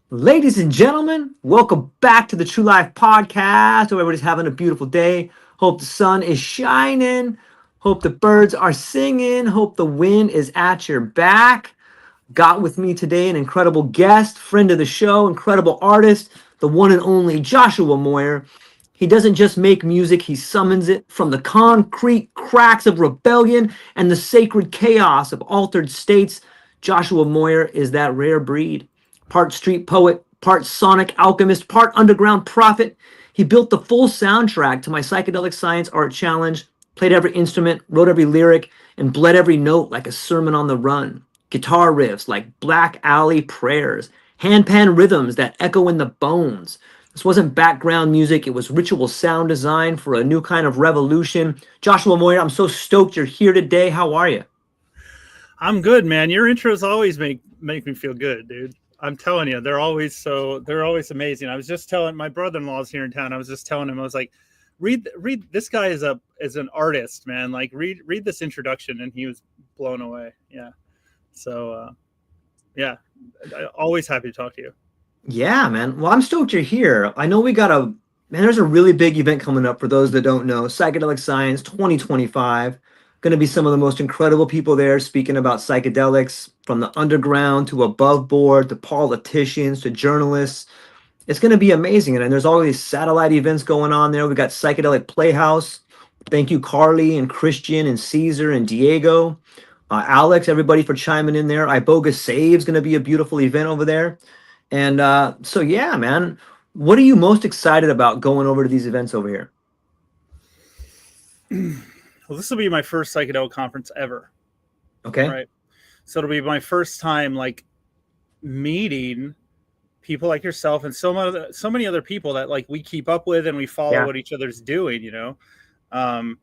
Ladies and gentlemen, welcome back to the True Life Podcast. Hope everybody's having a beautiful day. Hope the sun is shining. Hope the birds are singing. Hope the wind is at your back. Got with me today an incredible guest, friend of the show, incredible artist, the one and only Joshua Moyer. He doesn't just make music, he summons it from the concrete cracks of rebellion and the sacred chaos of altered states. Joshua Moyer is that rare breed. Part street poet, part sonic alchemist, part underground prophet. He built the full soundtrack to my psychedelic science art challenge, played every instrument, wrote every lyric, and bled every note like a sermon on the run. Guitar riffs like black alley prayers, handpan rhythms that echo in the bones. This wasn't background music, it was ritual sound design for a new kind of revolution. Joshua Moyer, I'm so stoked you're here today. How are you? I'm good, man. Your intros always make me feel good, dude. I'm telling you, they're always amazing. I was just telling my brother-in-law's here in town. I was just telling him, I was like, read this guy is an artist, man. Like read this introduction, and he was blown away. Yeah. So yeah, always happy to talk to you. Yeah, man. Well, I'm stoked you're here. I know we got there's a really big event coming up for those that don't know. Psychedelic Science 2025. Going to be some of the most incredible people there speaking about psychedelics from the underground to above board to politicians to journalists. It's going to be amazing. And there's all these satellite events going on there. We got Psychedelic Playhouse. Thank you, Carly and Christian and Caesar and Diego. Alex, everybody for chiming in there. Iboga Save's going to be a beautiful event over there. And so, yeah, man, what are you most excited about going over to these events over here? Well, this will be my first psychedelic conference ever. Okay. Right. So it'll be my first time like meeting people like yourself and so many other people that like we keep up with and we follow what each other's doing, you know. And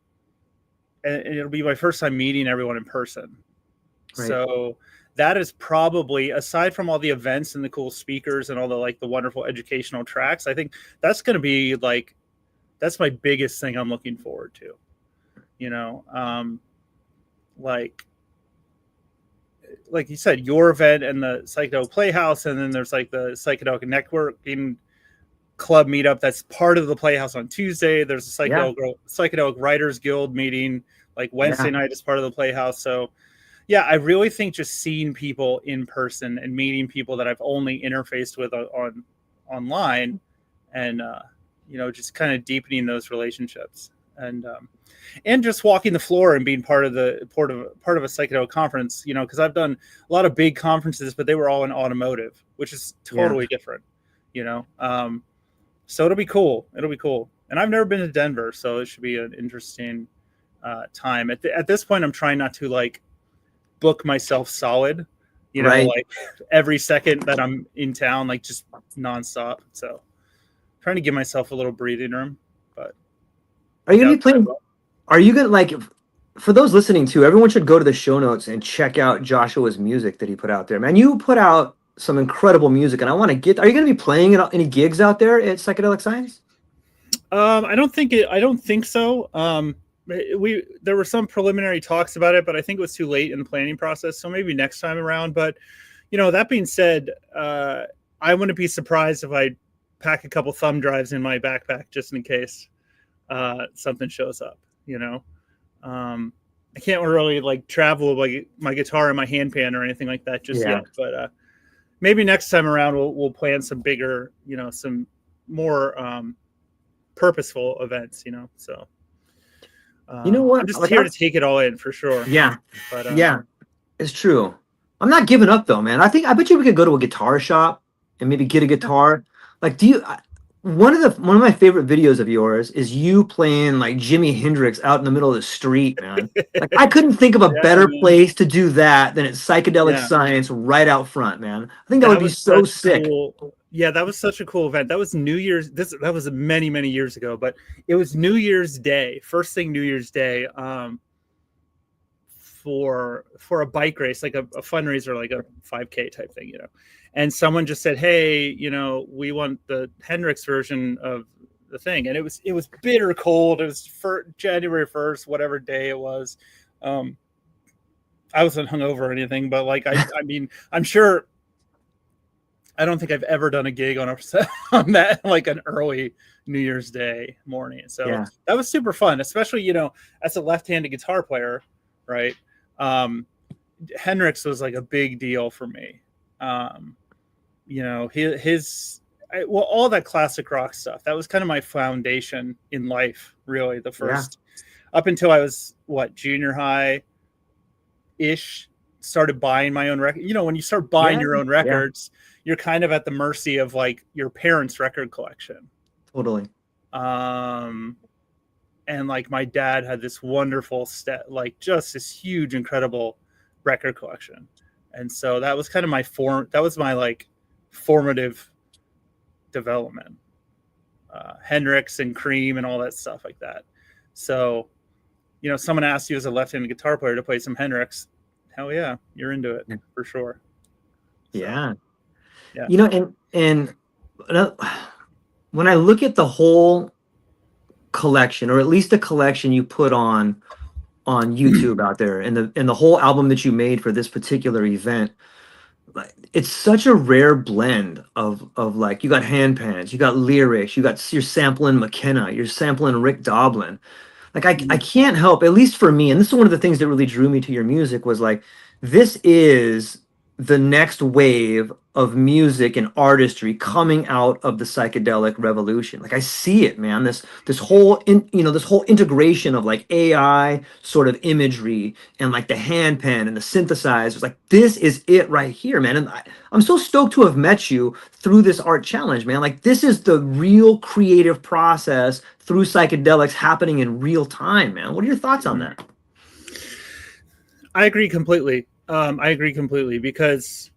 it'll be my first time meeting everyone in person. Right. So that is probably, aside from all the events and the cool speakers and all the like the wonderful educational tracks, I think that's going to be like, that's my biggest thing I'm looking forward to, you know. Like you said, your event and the Psychedelic Playhouse, and then there's like the Psychedelic Networking Club meetup that's part of the Playhouse on Tuesday. There's a Psychedelic Writers Guild meeting like Wednesday night as part of the Playhouse. So yeah, I really think just seeing people in person and meeting people that I've only interfaced with online, and you know, just kind of deepening those relationships, and just walking the floor and being part of a psychedelic conference, you know, because I've done a lot of big conferences, but they were all in automotive, which is totally different, you know. So it'll be cool. And I've never been to Denver, so it should be an interesting time. At this point, I'm trying not to like book myself solid, you know, like every second that I'm in town, like just nonstop. So trying to give myself a little breathing room. But are you gonna be playing? Are you gonna like? For those listening to, everyone should go to the show notes and check out Joshua's music that he put out there. Man, you put out some incredible music, and I want to get. Are you going to be playing at any gigs out there at Psychedelic Science? I don't think so. There were some preliminary talks about it, but I think it was too late in the planning process. So maybe next time around. But you know, that being said, I wouldn't be surprised if I pack a couple thumb drives in my backpack just in case something shows up. You know, I can't really like travel with my guitar and my handpan or anything like that just yet. But maybe next time around we'll plan some bigger, you know, some more purposeful events, you know. So you know what? I'm just here to take it all in for sure. Yeah, but it's true. I'm not giving up though, man. I bet you we could go to a guitar shop and maybe get a guitar. Like, one of my favorite videos of yours is you playing like Jimi Hendrix out in the middle of the street, man. Like, I couldn't think of a better place to do that than at Psychedelic Science right out front, man. I think that would be so sick. Yeah, that was such a cool event. That was New Year's. That was many, many years ago, but it was New Year's Day, first thing New Year's Day, for a bike race, like a fundraiser, like a 5K type thing, you know. And someone just said, "Hey, you know, we want the Hendrix version of the thing." And it was bitter cold. It was for January 1st, whatever day it was. I wasn't hungover or anything, but like I mean, I'm sure I don't think I've ever done a gig on on that, like an early New Year's Day morning. So Yeah. that was super fun, especially, you know, as a left-handed guitar player, right? Hendrix was like a big deal for me. You know, well, all that classic rock stuff, that was kind of my foundation in life, really. The first, up until I was junior high ish, started buying my own record. You know, when you start buying your own records, you're kind of at the mercy of like your parents' record collection. Totally. And like my dad had this wonderful like just this huge, incredible record collection. And so that was kind of that was my like formative development. Hendrix and Cream and all that stuff like that. So, you know, someone asks you as a left-handed guitar player to play some Hendrix, hell yeah, you're into it for sure. So, yeah. Yeah. You know, and when I look at the whole collection, or at least the collection you put on YouTube out there, and the whole album that you made for this particular event, it's such a rare blend of like, you got hand pans, you got lyrics, you're sampling McKenna, you're sampling Rick Doblin. Like I can't help, at least for me, and this is one of the things that really drew me to your music, was like, this is the next wave of music and artistry coming out of the psychedelic revolution. Like I see it, man. This whole this whole integration of like AI sort of imagery and like the hand pen and the synthesizers. Like this is it right here, man. And I'm so stoked to have met you through this art challenge, man. Like this is the real creative process through psychedelics happening in real time, man. What are your thoughts on that? I agree completely. Because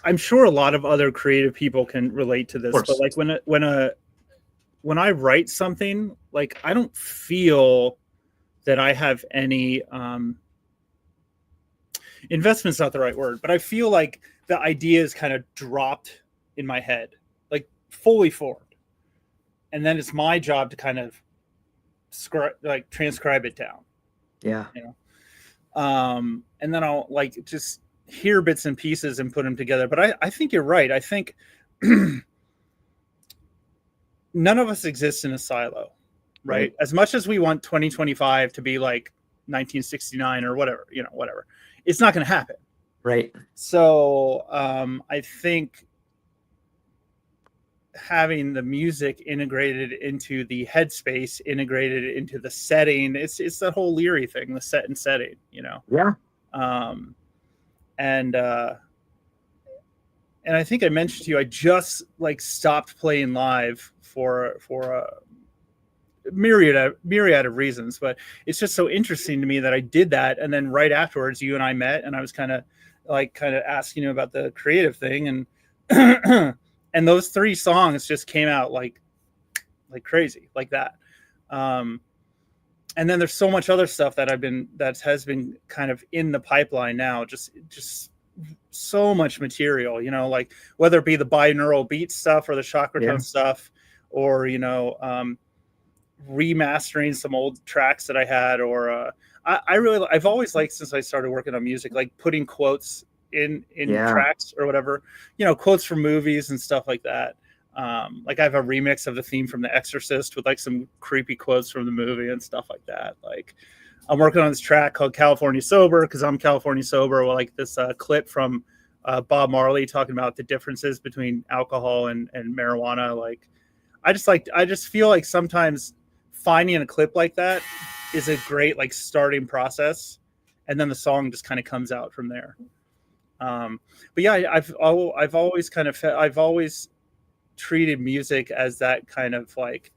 I'm sure a lot of other creative people can relate to this, but like when I write something, like I don't feel that I have any investment's not the right word, but I feel like the idea is kind of dropped in my head, like fully formed, and then it's my job to kind of transcribe it down. Yeah. You know? And then I'll like just hear bits and pieces and put them together. But I think you're right. I think none of us exist in a silo, right? As much as we want 2025 to be like 1969 or whatever, whatever, it's not going to happen. Right. So I think having the music integrated into the headspace, integrated into the setting, it's the whole Leary thing, the set and setting, Yeah. And I think I mentioned to you, I just like stopped playing live for a myriad of reasons, but it's just so interesting to me that I did that. And then right afterwards, you and I met, and I was kind of asking you about the creative thing, and and those 3 songs just came out like crazy, like that. And then there's so much other stuff that has been kind of in the pipeline now, just so much material, like whether it be the binaural beat stuff or the chakratone stuff, or, remastering some old tracks that I had, or I've always liked, since I started working on music, like putting quotes in tracks or whatever, quotes from movies and stuff like that. Like I have a remix of the theme from The Exorcist with like some creepy quotes from the movie and stuff like that. Like I'm working on this track called California Sober, because I'm California sober. Well, like this clip from Bob Marley talking about the differences between alcohol and marijuana. Like I just feel like sometimes finding a clip like that is a great like starting process, and then the song just kind of comes out from there. But yeah, I've always treated music as that kind of like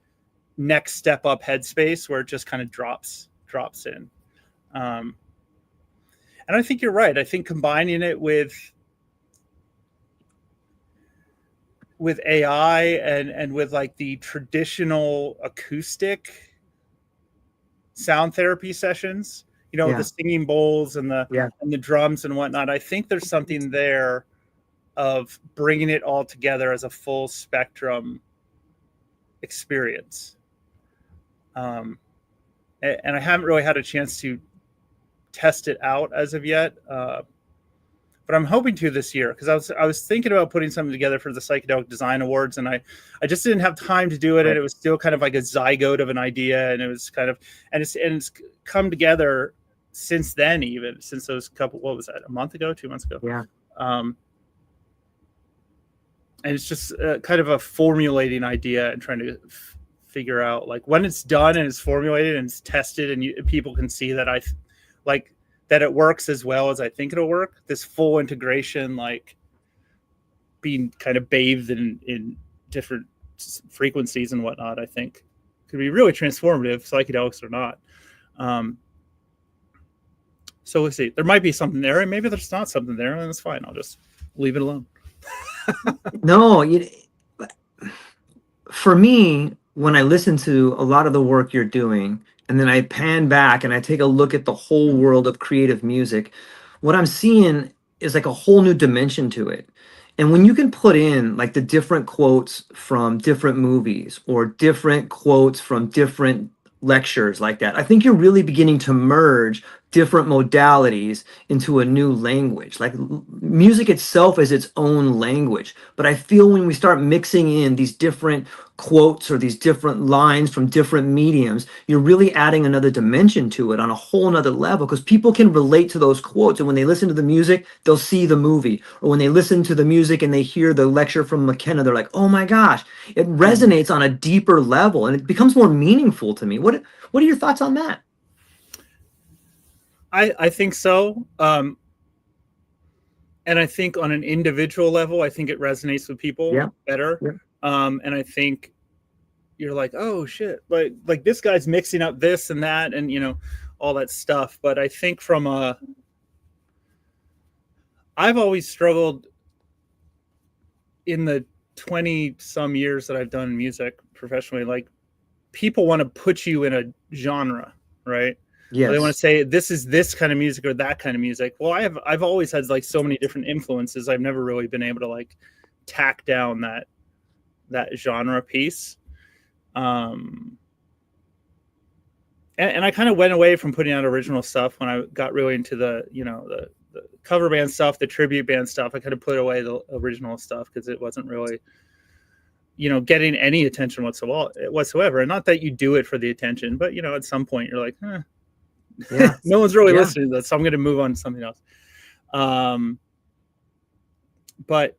next step up headspace where it just kind of drops in. And I think you're right. I think combining it with AI and with like the traditional acoustic sound therapy sessions, with the singing bowls and the drums and whatnot, I think there's something there of bringing it all together as a full spectrum experience. And I haven't really had a chance to test it out as of yet. but I'm hoping to this year, because I was thinking about putting something together for the Psychedelic Design Awards, and I just didn't have time to do it, and it was still kind of like a zygote of an idea, and it was kind of and it's come together since then, even since those couple, what was that, a month ago, 2 months ago? Yeah. And it's just kind of a formulating idea and trying to figure out, like, when it's done and it's formulated and it's tested and people can see that that it works as well as I think it'll work. This full integration, like being kind of bathed in different frequencies and whatnot, I think could be really transformative, psychedelics or not. So we'll see. There might be something there, and maybe there's not something there, and that's fine. I'll just leave it alone. No, for me, when I listen to a lot of the work you're doing, and then I pan back and I take a look at the whole world of creative music, what I'm seeing is like a whole new dimension to it. And when you can put in like the different quotes from different movies or different quotes from different lectures like that, I think you're really beginning to merge different modalities into a new language. Like music itself is its own language, but I feel when we start mixing in these different quotes or these different lines from different mediums, you're really adding another dimension to it on a whole nother level, because people can relate to those quotes, and when they listen to the music, they'll see the movie, or when they listen to the music and they hear the lecture from McKenna, they're like, oh my gosh, it resonates on a deeper level and it becomes more meaningful to me. What are your thoughts on that? I think so. And I think on an individual level, I think it resonates with people better. Yeah. And I think you're like, oh shit, like this guy's mixing up this and that and, all that stuff. But I think I've always struggled in the 20 some years that I've done music professionally. Like, people want to put you in a genre, right? Yes. They want to say this is this kind of music or that kind of music. Well, I've always had like so many different influences. I've never really been able to like tack down that genre piece. And I kind of went away from putting out original stuff when I got really into the cover band stuff, the tribute band stuff. I kind of put away the original stuff because it wasn't really, getting any attention whatsoever. And not that you do it for the attention, but at some point you're like, yeah. No one's really listening to that, so I'm going to move on to something else. But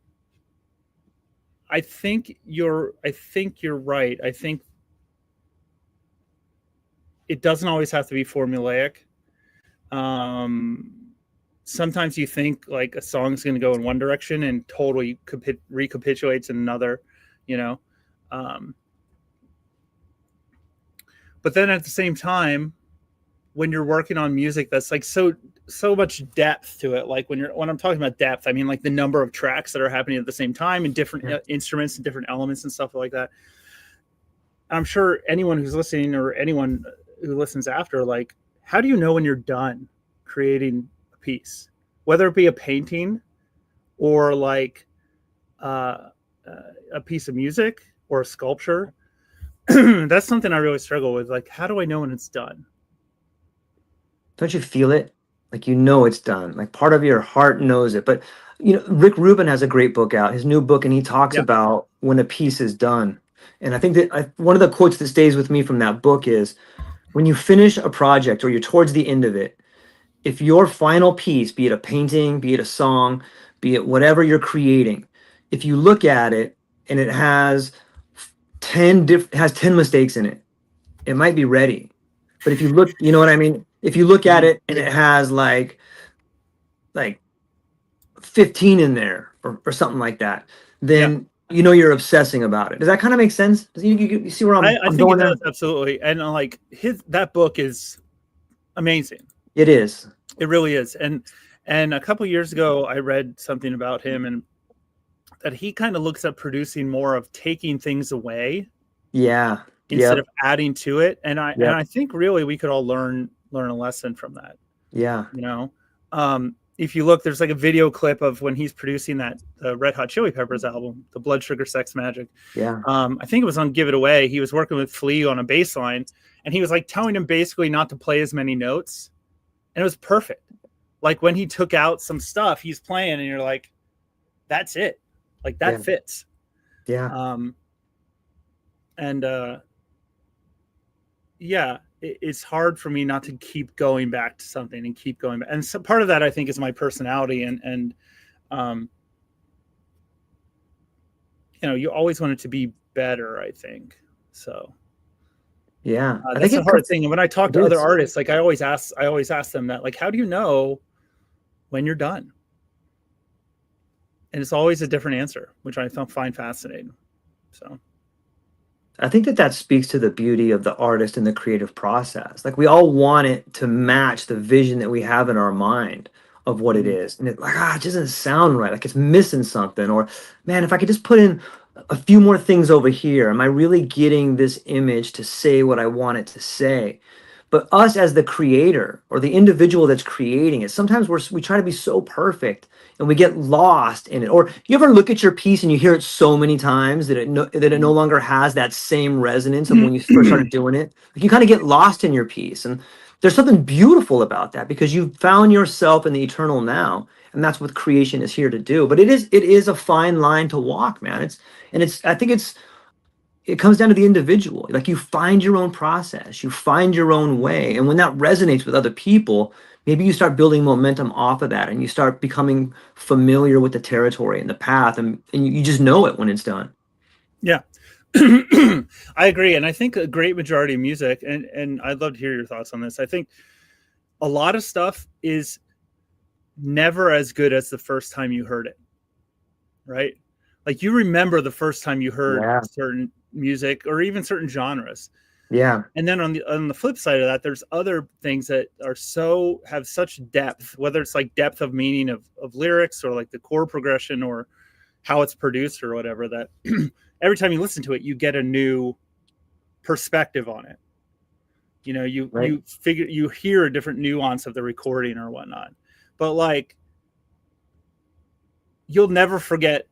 I think you're right. I think it doesn't always have to be formulaic. Sometimes you think like a song's going to go in one direction and totally recapitulates in another, but then at the same time, when you're working on music that's like so much depth to it, like when I'm talking about depth, I mean like the number of tracks that are happening at the same time and different instruments and different elements and stuff like that. I'm sure anyone who's listening or anyone who listens after, like, how do you know when you're done creating a piece, whether it be a painting or like a piece of music or a sculpture? That's something I really struggle with. Like, how do I know when it's done? Don't you feel it? Like, it's done. Like, part of your heart knows it. But, Rick Rubin has a great book out, his new book, and he talks about when a piece is done. And I think that one of the quotes that stays with me from that book is, when you finish a project or you're towards the end of it, if your final piece, be it a painting, be it a song, be it whatever you're creating, if you look at it and it has 10 mistakes in it, it might be ready. But if you look, you know what I mean? If you look at it and it has like 15 in there or something like that, then you're obsessing about it. Does that kind of make sense? You see where I think it does, absolutely. And like that book is amazing. It is. It really is. And a couple years ago, I read something about him and that he kind of looks at producing more of taking things away. Yeah. Instead of adding to it. And I think really we could all learn a lesson from that. Yeah. If you look, there's like a video clip of when he's producing that Red Hot Chili Peppers album, the Blood Sugar Sex Magic. Yeah. I think it was on Give It Away. He was working with Flea on a bass line and he was like telling him basically not to play as many notes. And it was perfect. like when he took out some stuff he's playing and you're like, that's it. Like that fits. Yeah. It's hard for me not to keep going back to something and keep going back. And so part of that I think is my personality and you always want it to be better, I think. So Yeah, that's a hard thing. And when I talk to other artists, like I always ask them that, like, how do you know when you're done? And it's always a different answer, which I find fascinating. So I think that speaks to the beauty of the artist and the creative process. Like we all want it to match the vision that we have in our mind of what it is. And it it doesn't sound right. Like it's missing something. Or man, if I could just put in a few more things over here, am I really getting this image to say what I want it to say? But us as the creator or the individual that's creating it, sometimes we try to be so perfect and we get lost in it. Or you ever look at your piece and you hear it so many times that it no longer has that same resonance of when you first started doing it? Like you kind of get lost in your piece. And there's something beautiful about that because you've found yourself in the eternal now. And that's what creation is here to do. But it is a fine line to walk, man. I think it comes down to the individual. Like you find your own process, you find your own way. And when that resonates with other people, maybe you start building momentum off of that and you start becoming familiar with the territory and the path and you just know it when it's done. Yeah. I agree. And I think a great majority of music, and I'd love to hear your thoughts on this. I think a lot of stuff is never as good as the first time you heard it. Right? Like you remember the first time you heard certain music or even certain genres. Yeah. And then on the flip side of that, there's other things that have such depth, whether it's like depth of meaning of lyrics or like the chord progression or how it's produced or whatever, that every time you listen to it, you get a new perspective on it. You hear a different nuance of the recording or whatnot. But like, you'll never forget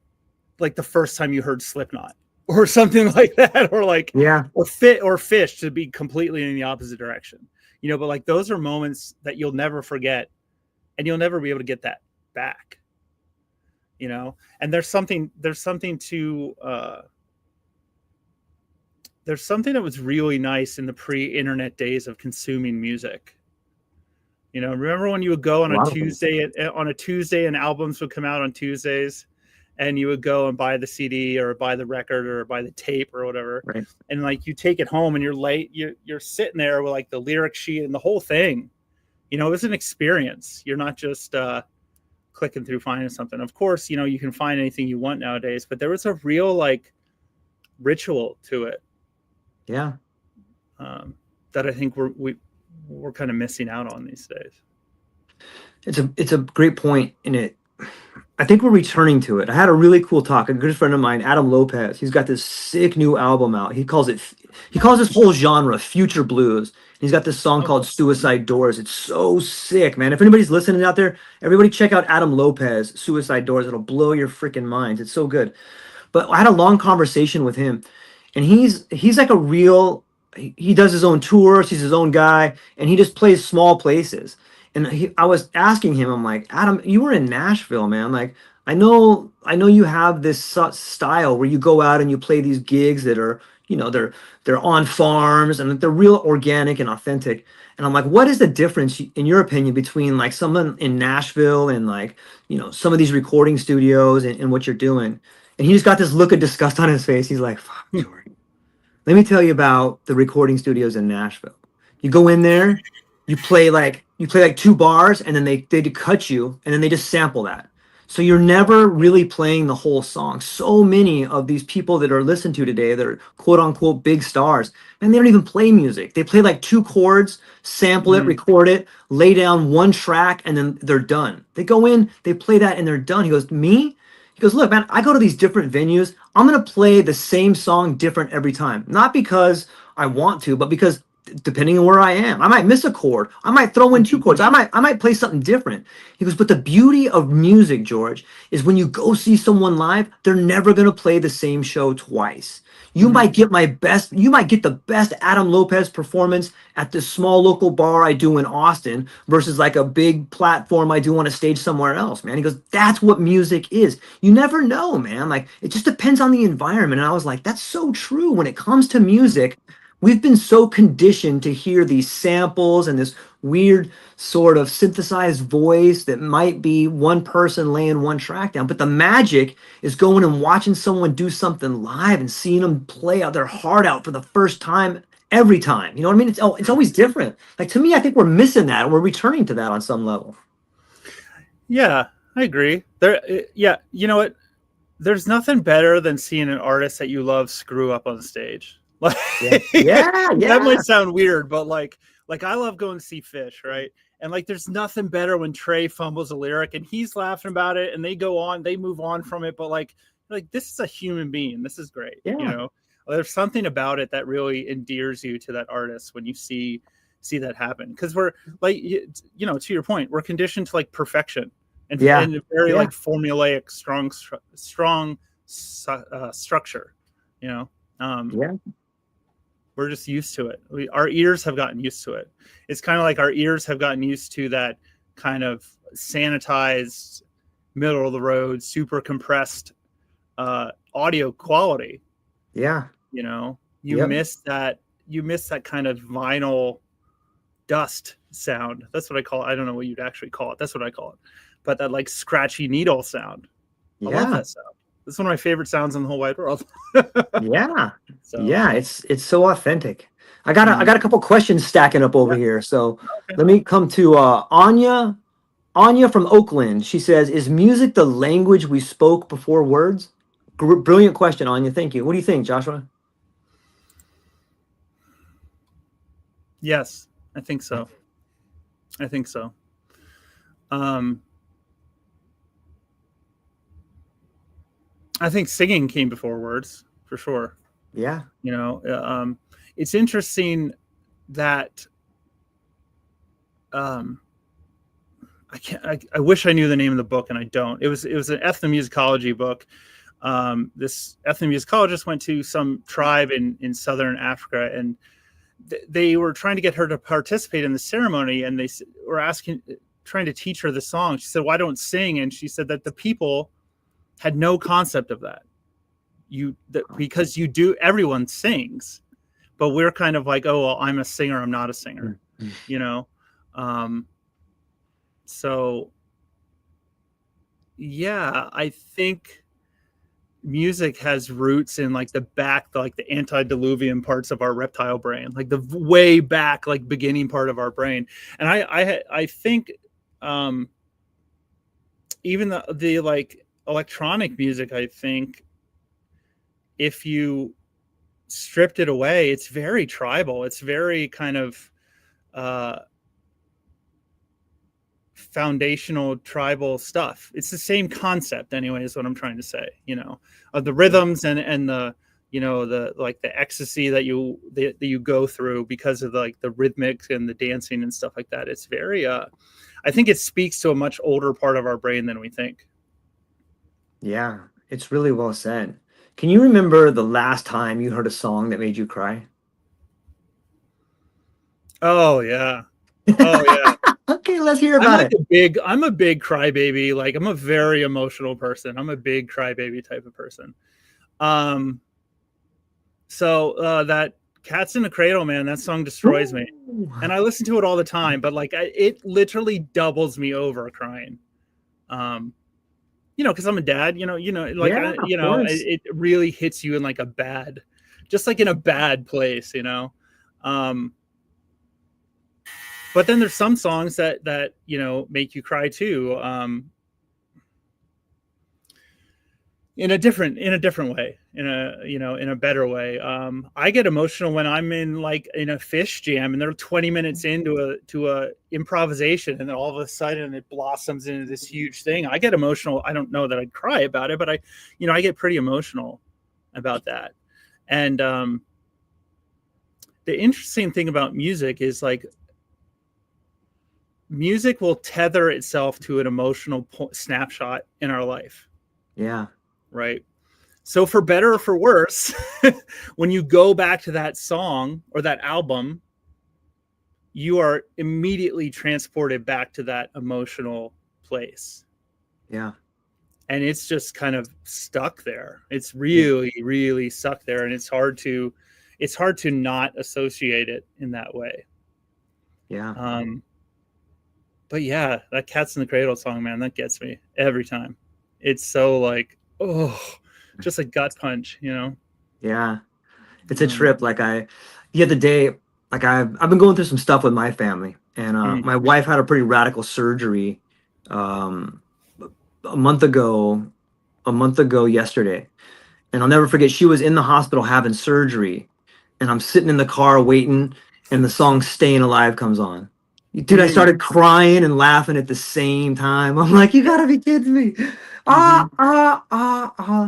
like the first time you heard Slipknot or something like that, or like, or Fish, to be completely in the opposite direction, but like those are moments that you'll never forget and you'll never be able to get that back, and there's something that was really nice in the pre-internet days of consuming music. Remember when you would go on a Tuesday and albums would come out on Tuesdays and you would go and buy the CD or buy the record or buy the tape or whatever. Right. And like you take it home and you're sitting there with like the lyric sheet and the whole thing. It was an experience. You're not just clicking through finding something. Of course, you can find anything you want nowadays, but there was a real like ritual to it. Yeah. That I think we're kind of missing out on these days. It's a great point in it. I think we're returning to it. I had a really cool talk. A good friend of mine, Adam Lopez, he's got this sick new album out. He calls this whole genre future blues. He's got this song called Suicide Doors. It's so sick, man. If anybody's listening out there, everybody check out Adam Lopez, Suicide Doors. It'll blow your freaking minds. It's so good. But I had a long conversation with him, and he's like a real, he does his own tours. He's his own guy, and he just plays small places. And I was asking him, I'm like, Adam, you were in Nashville, man. Like, I know you have this style where you go out and you play these gigs that are, they're on farms and they're real organic and authentic. And I'm like, what is the difference, in your opinion, between like someone in Nashville and like, some of these recording studios and what you're doing? And he just got this look of disgust on his face. He's like, fuck, Jordan. Let me tell you about the recording studios in Nashville. You go in there, you play like 2 bars, and then they cut you, and then they just sample that. So you're never really playing the whole song. So many of these people that are listened to today that are quote unquote big stars, and they don't even play music. They play like 2 chords, sample it, record it, lay down 1 track, and then they're done. They go in, they play that, and they're done. He goes, me? He goes, look, man, I go to these different venues. I'm going to play the same song different every time. Not because I want to, but because depending on where I am. I might miss a chord. I might throw in two chords. I might play something different. He goes, but the beauty of music, George, is when you go see someone live, they're never going to play the same show twice. You might get the best Adam Lopez performance at this small local bar I do in Austin versus like a big platform I do on a stage somewhere else, man. He goes, that's what music is. You never know, man. Like, it just depends on the environment. And I was like, that's so true. When it comes to music, we've been so conditioned to hear these samples and this weird sort of synthesized voice that might be one person laying one track down. But the magic is going and watching someone do something live and seeing them play out their heart out for the first time every time. You know what I mean? It's always different. Like, to me, I think we're missing that, and we're returning to that on some level. Yeah, I agree. Yeah, you know what? There's nothing better than seeing an artist that you love screw up on stage. Like, yeah. That might sound weird, but like I love going to see Fish, right? And like, there's nothing better when Trey fumbles a lyric and he's laughing about it, and they move on from it. But like this is a human being. This is great. Yeah. You know, there's something about it that really endears you to that artist when you see that happen. Because we're like, you know, to your point, we're conditioned to like perfection and very like formulaic, strong structure. You know. We're just used to it. Our ears have gotten used to it. It's kind of like our ears have gotten used to that kind of sanitized, middle of the road, super compressed audio quality. Yeah. You know, you miss that kind of vinyl dust sound. That's what I call it. I don't know what you'd actually call it. That's what I call it. But that like scratchy needle sound. I love that sound. It's one of my favorite sounds in the whole wide world. It's so authentic. I got a couple questions stacking up over here. So let me come to Anya from Oakland. She says, is music the language we spoke before words? Brilliant question, Anya. Thank you. What do you think, Joshua? Yes, I think so. I think singing came before words, for sure. Yeah. You know, it's interesting that I wish I knew the name of the book, and I don't. It was an ethnomusicology book. This ethnomusicologist went to some tribe in southern Africa, and they were trying to get her to participate in the ceremony, and they were trying to teach her the song. She said, "Why don't sing?" And she said that the people had no concept of that. Because everyone sings, but we're kind of like, oh, well, I'm a singer, I'm not a singer, you know? So yeah, I think music has roots in like the antediluvian parts of our reptile brain, like the way back, like beginning part of our brain. And I think even the like electronic music, I think if you stripped it away, it's very tribal. It's very kind of foundational tribal stuff. It's the same concept anyway, is what I'm trying to say, you know, of the rhythms and the, you know, the like the ecstasy that you go through because of like the rhythmic and the dancing and stuff like that. It's very I think it speaks to a much older part of our brain than we think. Yeah, it's really well said. Can you remember the last time you heard a song that made you cry? Oh yeah. Okay, let's hear about it. I'm a big crybaby. Like, I'm a very emotional person. I'm a big crybaby type of person. So that Cats in the Cradle, man, that song destroys me. And I listen to it all the time, but like it literally doubles me over crying. You know, because I'm a dad, you know, like, it really hits you in like just like in a bad place, you know? But then there's some songs that, you know, make you cry too. In a different way, in a better way. I get emotional when I'm in a Fish jam and they're 20 minutes into a improvisation, and then all of a sudden it blossoms into this huge thing. I get emotional. I don't know that I'd cry about it, but I get pretty emotional about that. And the interesting thing about music is like music will tether itself to an emotional snapshot in our life. Yeah. Right. So for better or for worse, when you go back to that song or that album, you are immediately transported back to that emotional place. Yeah. And it's just kind of stuck there. It's really, really stuck there. And it's hard to not associate it in that way. Yeah. But yeah, that Cats in the Cradle song, man, that gets me every time. It's so like, oh, just a gut punch, you know? Yeah. It's a trip. Like the other day, like I've been going through some stuff with my family, and my wife had a pretty radical surgery um, a month ago yesterday. And I'll never forget, she was in the hospital having surgery, and I'm sitting in the car waiting, and the song Staying Alive comes on. Dude, I started crying and laughing at the same time. I'm like, you gotta be kidding me.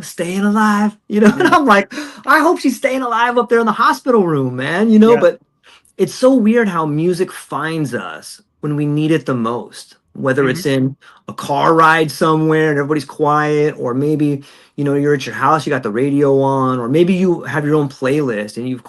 Staying alive. You know, and I'm like, I hope she's staying alive up there in the hospital room, man. You know, but it's so weird how music finds us when we need it the most, whether it's in a car ride somewhere and everybody's quiet, or maybe, you know, you're at your house, you got the radio on, or maybe you have your own playlist and you've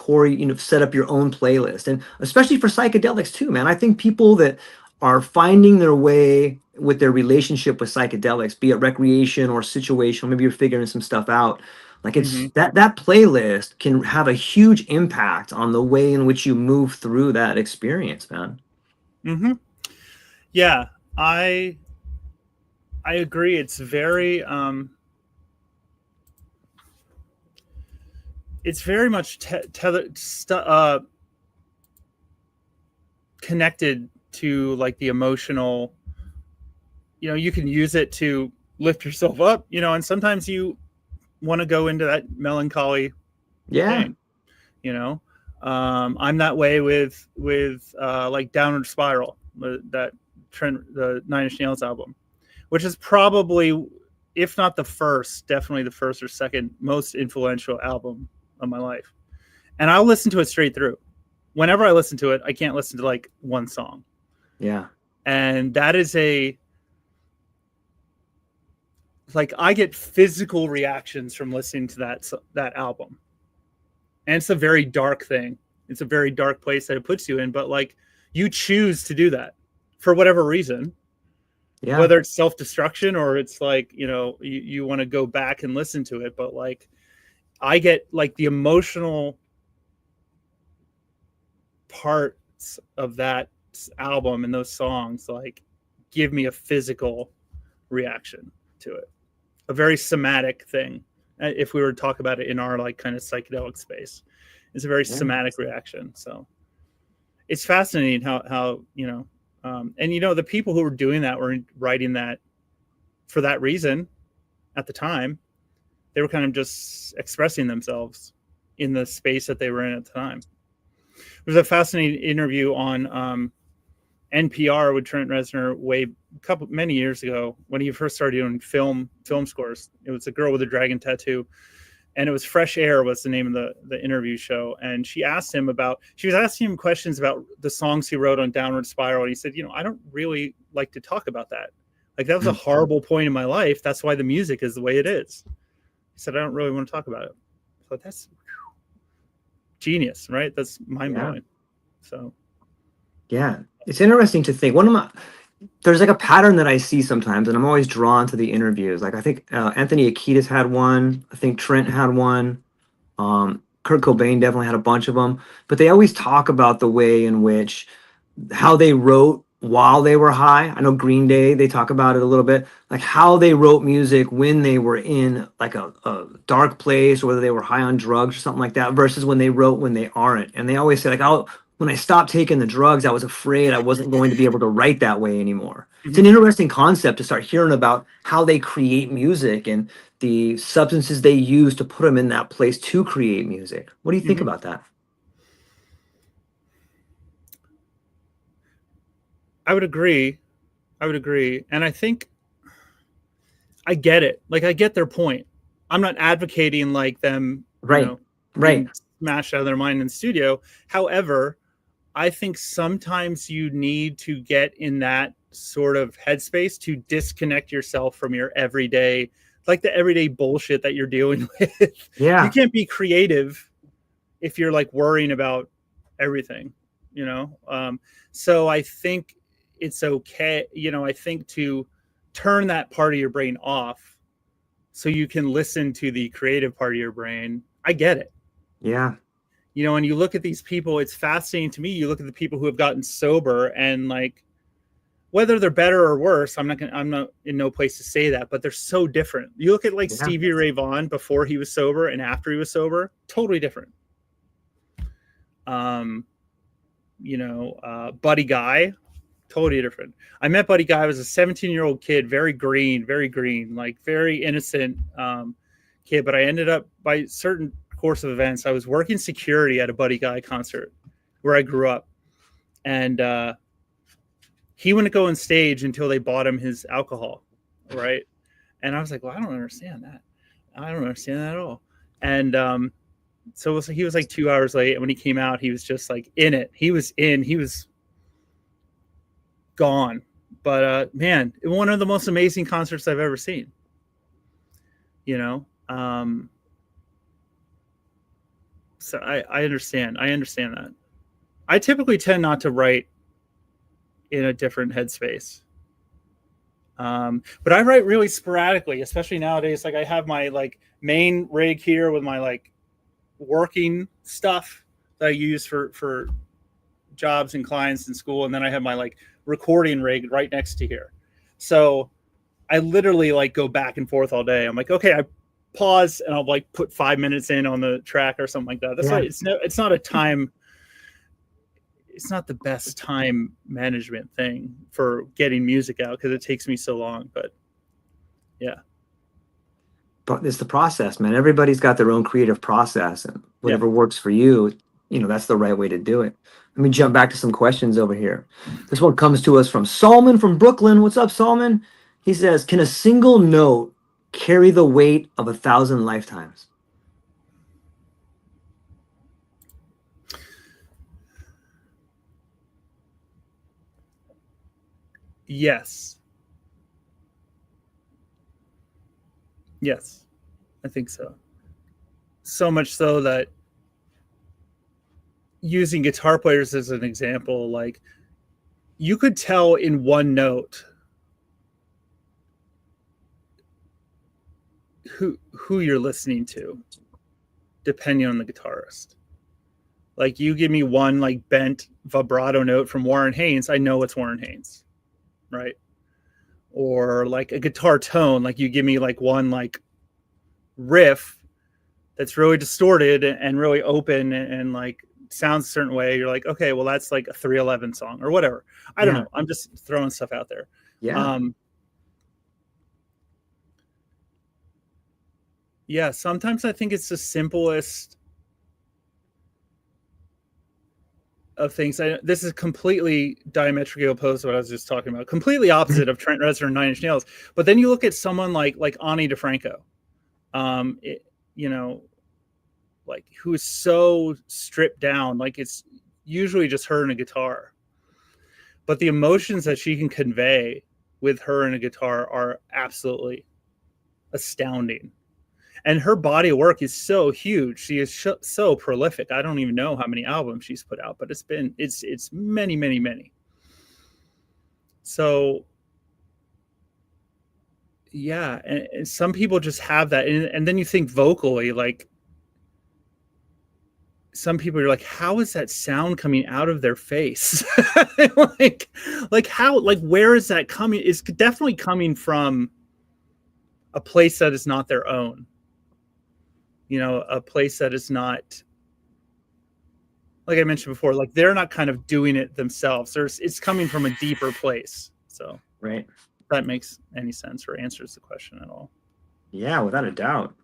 set up your own playlist. And especially for psychedelics too, man, I think people that are finding their way with their relationship with psychedelics, be it recreation or situational, maybe you're figuring some stuff out. Like it's that playlist can have a huge impact on the way in which you move through that experience, man. Yeah, I agree. It's very much connected to like the emotional. You know, you can use it to lift yourself up, you know, and sometimes you want to go into that melancholy thing, you know. I'm that way with like Downward Spiral, that Trent, the Nine Inch Nails album, which is probably, if not the first, definitely the first or second most influential album of my life. And I'll listen to it straight through. Whenever I listen to it, I can't listen to like one song. Yeah. And that is like I get physical reactions from listening to that album. And it's a very dark thing. It's a very dark place that it puts you in, but like you choose to do that for whatever reason. Yeah. Whether it's self-destruction or it's like, you know, you want to go back and listen to it, but like I get like the emotional parts of that album and those songs like give me a physical reaction to it. A very somatic thing. If we were to talk about it in our like kind of psychedelic space, it's a very somatic reaction. So it's fascinating how you know, and you know, the people who were doing that were writing that for that reason at the time. They were kind of just expressing themselves in the space that they were in at the time. There was a fascinating interview on NPR with Trent Reznor many years ago when he first started doing film scores. It was a girl with a dragon tattoo, and it was Fresh Air was the name of the interview show. And she was asking him questions about the songs he wrote on Downward Spiral. And he said, you know, I don't really like to talk about that. Like that was a horrible point in my life. That's why the music is the way it is. He said, I don't really want to talk about it. So that's genius, right? That's mind blowing. Yeah. So. Yeah. It's interesting to think. There's like a pattern that I see sometimes, and I'm always drawn to the interviews. Like I think Anthony Kiedis had one. I think Trent had one. Kurt Cobain definitely had a bunch of them. But they always talk about the way in which how they wrote while they were high. I know Green Day, they talk about it a little bit, like how they wrote music when they were in like a dark place, or whether they were high on drugs or something like that, versus when they wrote when they aren't. And they always say like, when I stopped taking the drugs, I was afraid I wasn't going to be able to write that way anymore. It's an interesting concept to start hearing about how they create music and the substances they use to put them in that place to create music. What do you think about that? I would agree. And I think I get it. Like I get their point. I'm not advocating like them, right. smashed out of their mind in the studio. However, I think sometimes you need to get in that sort of headspace to disconnect yourself from your everyday, like the everyday bullshit that you're dealing with. Yeah. You can't be creative if you're like worrying about everything, you know? So I think it's okay, you know, I think to turn that part of your brain off so you can listen to the creative part of your brain. I get it. Yeah. You know, and you look at these people, it's fascinating to me. You look at the people who have gotten sober, and like, whether they're better or worse, I'm not in no place to say that, but they're so different. You look at like Stevie Ray Vaughan before he was sober and after he was sober, totally different. You know, Buddy Guy, totally different. I met Buddy Guy. I was a 17-year-old kid, very green, like very innocent kid. But I ended up, by certain course of events, I was working security at a Buddy Guy concert where I grew up. And he wouldn't go on stage until they bought him his alcohol, right? And I was like, well, I don't understand that. I don't understand that at all. And so he was like 2 hours late. And when he came out, he was just like in it. He was gone. But man, one of the most amazing concerts I've ever seen. You know? So I understand. I understand that. I typically tend not to write in a different headspace. But I write really sporadically, especially nowadays. Like I have my like main rig here with my like working stuff that I use for jobs and clients in school. And then I have my like recording rig right next to here. So I literally like go back and forth all day. I'm like, okay, I pause and I'll like put 5 minutes in on the track or something like that. That's why it's not a time. It's not the best time management thing for getting music out because it takes me so long, but yeah. But it's the process, man. Everybody's got their own creative process, and whatever works for you, you know, that's the right way to do it. Let me jump back to some questions over here. This one comes to us from Salman from Brooklyn. What's up, Salman? He says, can a single note carry the weight of 1,000 lifetimes? Yes. Yes, I think so. So much so that using guitar players as an example, like you could tell in one note who you're listening to, depending on the guitarist. Like you give me one like bent vibrato note from Warren Haynes, I know it's Warren Haynes, right? Or like a guitar tone, like you give me like one like riff that's really distorted and really open and like sounds a certain way. You're like, okay, well that's like a 311 song or whatever. I don't know. I'm just throwing stuff out there. Yeah, sometimes I think it's the simplest of things. This is completely diametrically opposed to what I was just talking about. Completely opposite of Trent Reznor and Nine Inch Nails. But then you look at someone like Ani DeFranco, you know, like who is so stripped down. Like it's usually just her and a guitar. But the emotions that she can convey with her and a guitar are absolutely astounding. And her body of work is so huge. She is so prolific. I don't even know how many albums she's put out, but it's many, many, many. So yeah, and some people just have that. And then you think vocally, like some people are like, how is that sound coming out of their face? like how, like, where is that coming? It's definitely coming from a place that is not their own. You know, a place that is not, like I mentioned before, like they're not kind of doing it themselves. It's coming from a deeper place. So, right. If that makes any sense or answers the question at all. Yeah, without a doubt.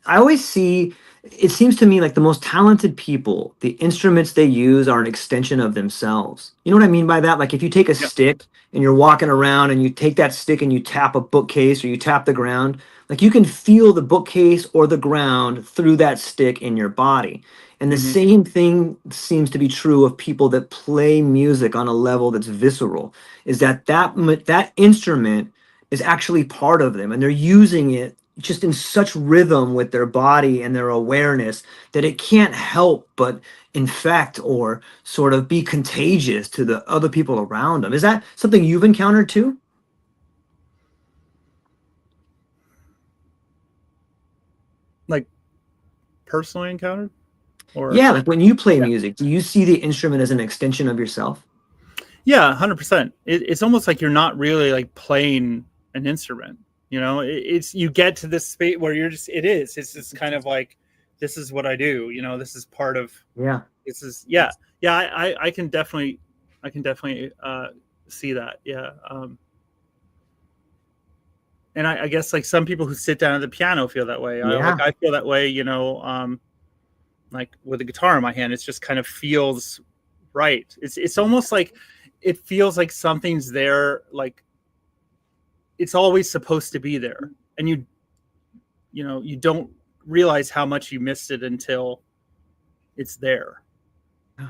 I always see, it seems to me like the most talented people, the instruments they use are an extension of themselves. You know what I mean by that? Like if you take a Yep. stick and you're walking around and you take that stick and you tap a bookcase or you tap the ground, like you can feel the bookcase or the ground through that stick in your body. And the Hmm. same thing seems to be true of people that play music on a level that's visceral, is that instrument is actually part of them and they're using it just in such rhythm with their body and their awareness that it can't help but infect or sort of be contagious to the other people around them. Is that something you've encountered too? Like personally encountered, or Yeah, like when you play yeah, music, do you see the instrument as an extension of yourself? yeah, 100%. It's almost like you're not really like playing an instrument. It's you get to this space where you're just it's just kind of like this is what I do. This is part of Yeah. this is yeah, yeah. I can definitely see that. Yeah. And I guess like some people who sit down at the piano feel that way. Yeah. I feel that way. Like with a guitar in my hand, it just kind of feels right. It's almost like it feels like something's there, like it's always supposed to be there, and you don't realize how much you missed it until it's there. Yeah.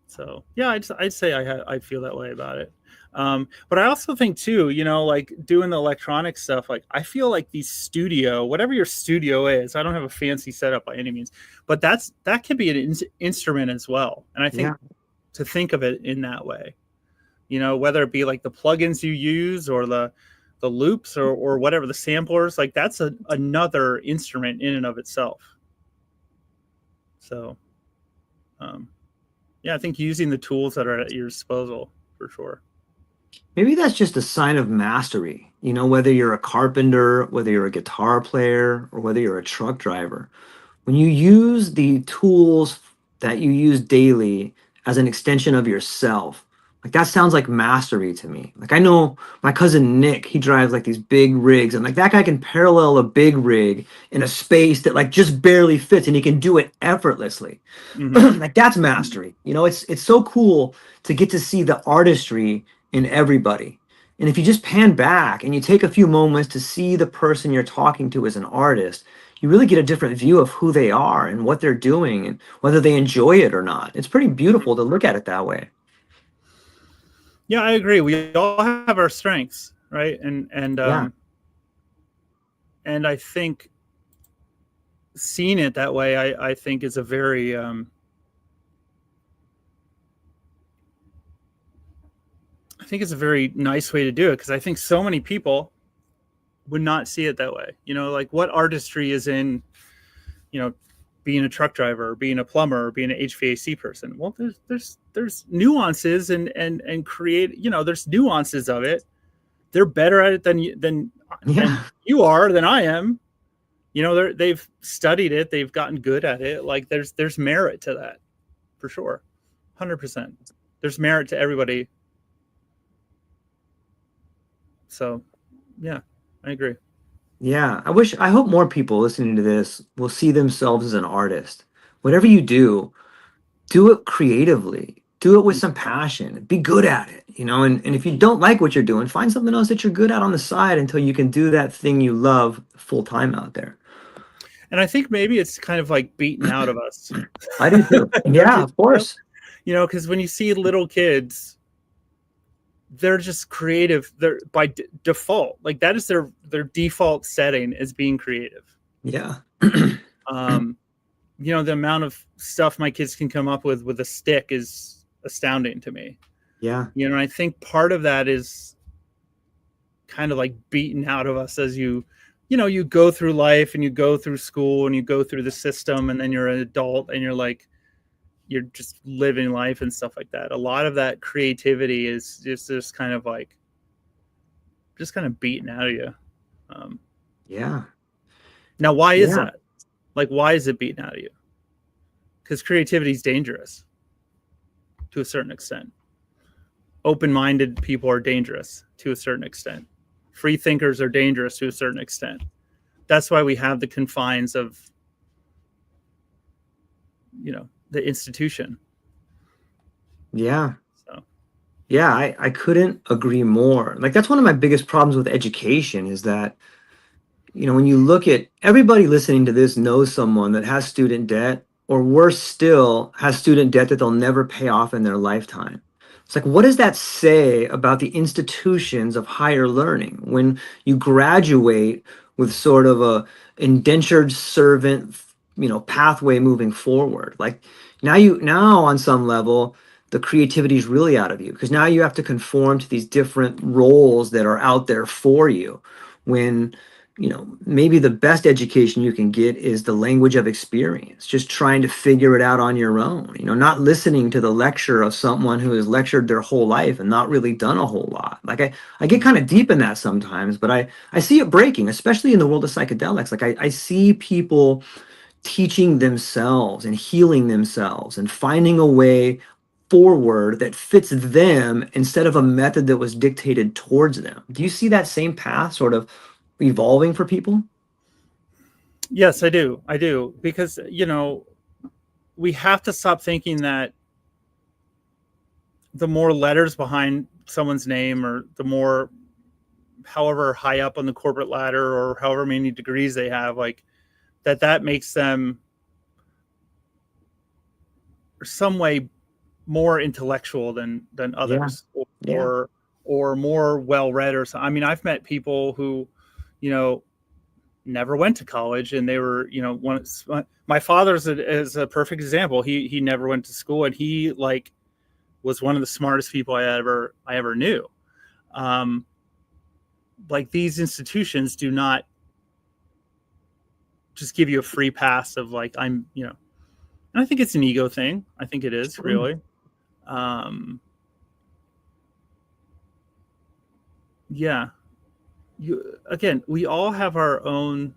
So yeah, I'd say I feel that way about it. But I also think too, like doing the electronic stuff, like I feel like the studio, whatever your studio is, I don't have a fancy setup by any means, but that could be an instrument as well. And I think Yeah. to think of it in that way, whether it be like the plugins you use or the loops or whatever, the samplers, like that's another instrument in and of itself. So, yeah, I think using the tools that are at your disposal for sure. Maybe that's just a sign of mastery. Whether you're a carpenter, whether you're a guitar player, or whether you're a truck driver. When you use the tools that you use daily as an extension of yourself, like that sounds like mastery to me. Like I know my cousin Nick, he drives like these big rigs, and like that guy can parallel a big rig in a space that like just barely fits, and he can do it effortlessly. Mm-hmm. Like that's mastery. It's so cool to get to see the artistry in everybody. And if you just pan back and you take a few moments to see the person you're talking to as an artist, you really get a different view of who they are and what they're doing and whether they enjoy it or not. It's pretty beautiful to look at it that way. Yeah, I agree. We all have our strengths, right? Yeah. And I think seeing it that way, I think is a very I think it's a very nice way to do it, because I think so many people would not see it that way. Like what artistry is in, being a truck driver, or being a plumber, or being an HVAC person. Well, there's nuances and create. There's nuances of it. They're better at it than Yeah. you are, than I am. They've studied it. They've gotten good at it. Like there's merit to that, for sure, 100%. There's merit to everybody. So, yeah, I agree. Yeah. I hope more people listening to this will see themselves as an artist. Whatever you do it creatively. Do it with some passion. Be good at it. And if you don't like what you're doing, find something else that you're good at on the side until you can do that thing you love full time out there. And I think maybe it's kind of like beaten out of us. I do too. Don't Yeah, you of think so? course. Because when you see little kids, they're just creative. They're by default, like that is their default setting, is being creative. Yeah. The amount of stuff my kids can come up with a stick is astounding to me. Yeah. And I think part of that is kind of like beaten out of us as you go through life and you go through school and you go through the system, and then you're an adult and you're just living life and stuff like that. A lot of that creativity is just kind of like beaten out of you. Yeah. Now, why is Yeah. that? Like, why is it beaten out of you? Because creativity is dangerous to a certain extent. Open-minded people are dangerous to a certain extent. Free thinkers are dangerous to a certain extent. that's why we have the confines of, the institution. Yeah. So Yeah, I couldn't agree more. Like that's one of my biggest problems with education is that, when you look at everybody listening to this knows someone that has student debt, or worse still, has student debt that they'll never pay off in their lifetime. It's like, what does that say about the institutions of higher learning when you graduate with sort of a indentured servant, pathway moving forward? Like now on some level, the creativity is really out of you because now you have to conform to these different roles that are out there for you when maybe the best education you can get is the language of experience, just trying to figure it out on your own, not listening to the lecture of someone who has lectured their whole life and not really done a whole lot. Like I get kind of deep in that sometimes, but I see it breaking, especially in the world of psychedelics. Like I see people teaching themselves and healing themselves and finding a way forward that fits them instead of a method that was dictated towards them. Do you see that same path sort of evolving for people? yes, I do, because we have to stop thinking that the more letters behind someone's name, or the more, however high up on the corporate ladder, or however many degrees they have, like that makes them some way more intellectual than Yeah. others, Yeah. or more well read, or something. I mean, I've met people who, you know, never went to college, and they were, one. My father's is a perfect example. He never went to school, and he like was one of the smartest people I ever knew. Um, like these institutions do not just give you a free pass of like and I think it's an ego thing. I think it is True. really. Um, yeah, again, we all have our own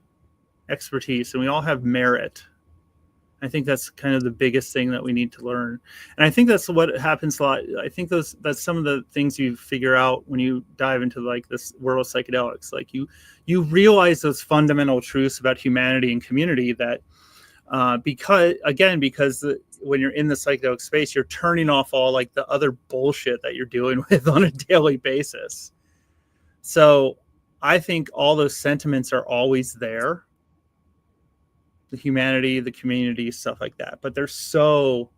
expertise, and we all have merit. I think that's kind of the biggest thing that we need to learn, and I think that's what happens a lot. I think that's some of the things you figure out when you dive into like this world of psychedelics. Like you realize those fundamental truths about humanity and community that because when you're in the psychedelic space, you're turning off all like the other bullshit that you're dealing with on a daily basis. So I think all those sentiments are always there, the humanity, the community, stuff like that, but they're so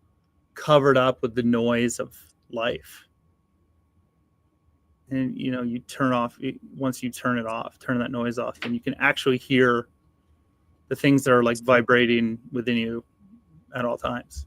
covered up with the noise of life. And you turn off, once you turn that noise off, then you can actually hear the things that are like vibrating within you at all times.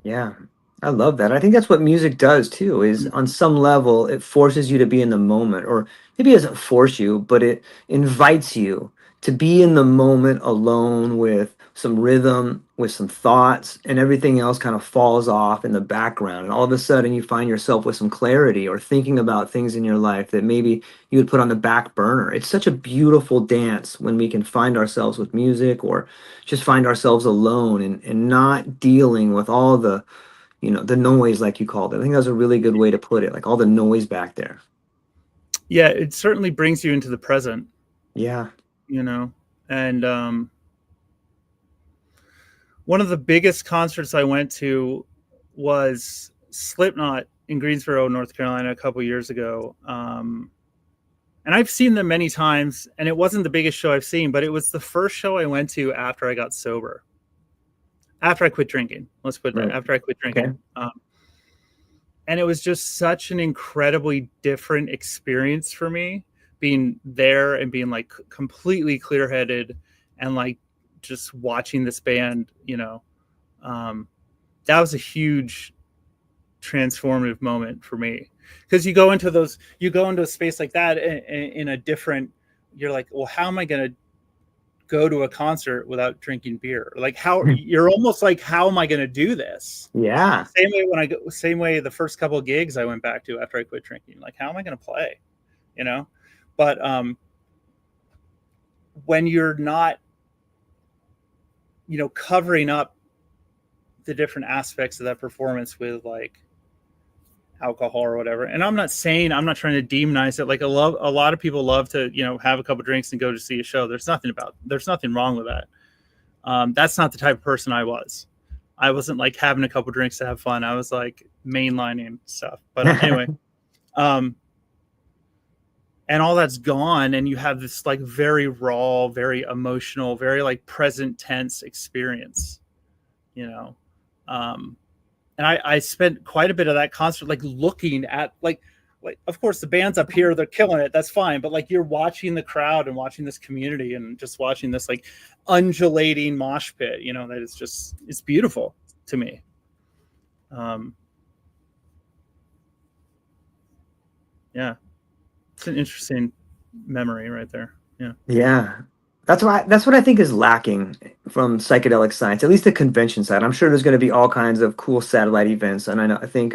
Yeah. I love that. I think that's what music does too, is on some level it forces you to be in the moment, or maybe it doesn't force you, but it invites you to be in the moment alone with some rhythm, with some thoughts, and everything else kind of falls off in the background. And all of a sudden you find yourself with some clarity or thinking about things in your life that maybe you would put on the back burner. It's such a beautiful dance when we can find ourselves with music, or just find ourselves alone and not dealing with all the noise, like you called it. I think that's a really good way to put it, like all the noise back there. Yeah, it certainly brings you into the present, Yeah. and one of the biggest concerts I went to was Slipknot in Greensboro, North Carolina, a couple years ago. And I've seen them many times, and it wasn't the biggest show I've seen, but it was the first show I went to after I got sober, after I quit drinking. Let's put that, Right. after I quit Okay. drinking. And it was just such an incredibly different experience for me, being there and being like completely clear headed, and like just watching this band. That was a huge transformative moment for me, because you go into a space like that in a different, you're like, well, how am I going to go to a concert without drinking beer? Like, how, you're almost like, how am I going to do this? Yeah. Same way the first couple of gigs I went back to after I quit drinking, like, how am I going to play? But when you're not covering up the different aspects of that performance with like alcohol or whatever. And I'm not trying to demonize it. Like a lot of people love to, have a couple drinks and go to see a show. There's nothing wrong with that. That's not the type of person I was. I wasn't like having a couple drinks to have fun. I was like mainlining stuff. But anyway, and all that's gone, and you have this like very raw, very emotional, very like present tense experience, and I spent quite a bit of that concert like looking at like of course the band's up here, they're killing it, that's fine, but like you're watching the crowd and watching this community and just watching this like undulating mosh pit, that is just, it's beautiful to me. Yeah, it's an interesting memory right there. Yeah, that's what I think is lacking from psychedelic science, at least the convention side. I'm sure there's going to be all kinds of cool satellite events, and I think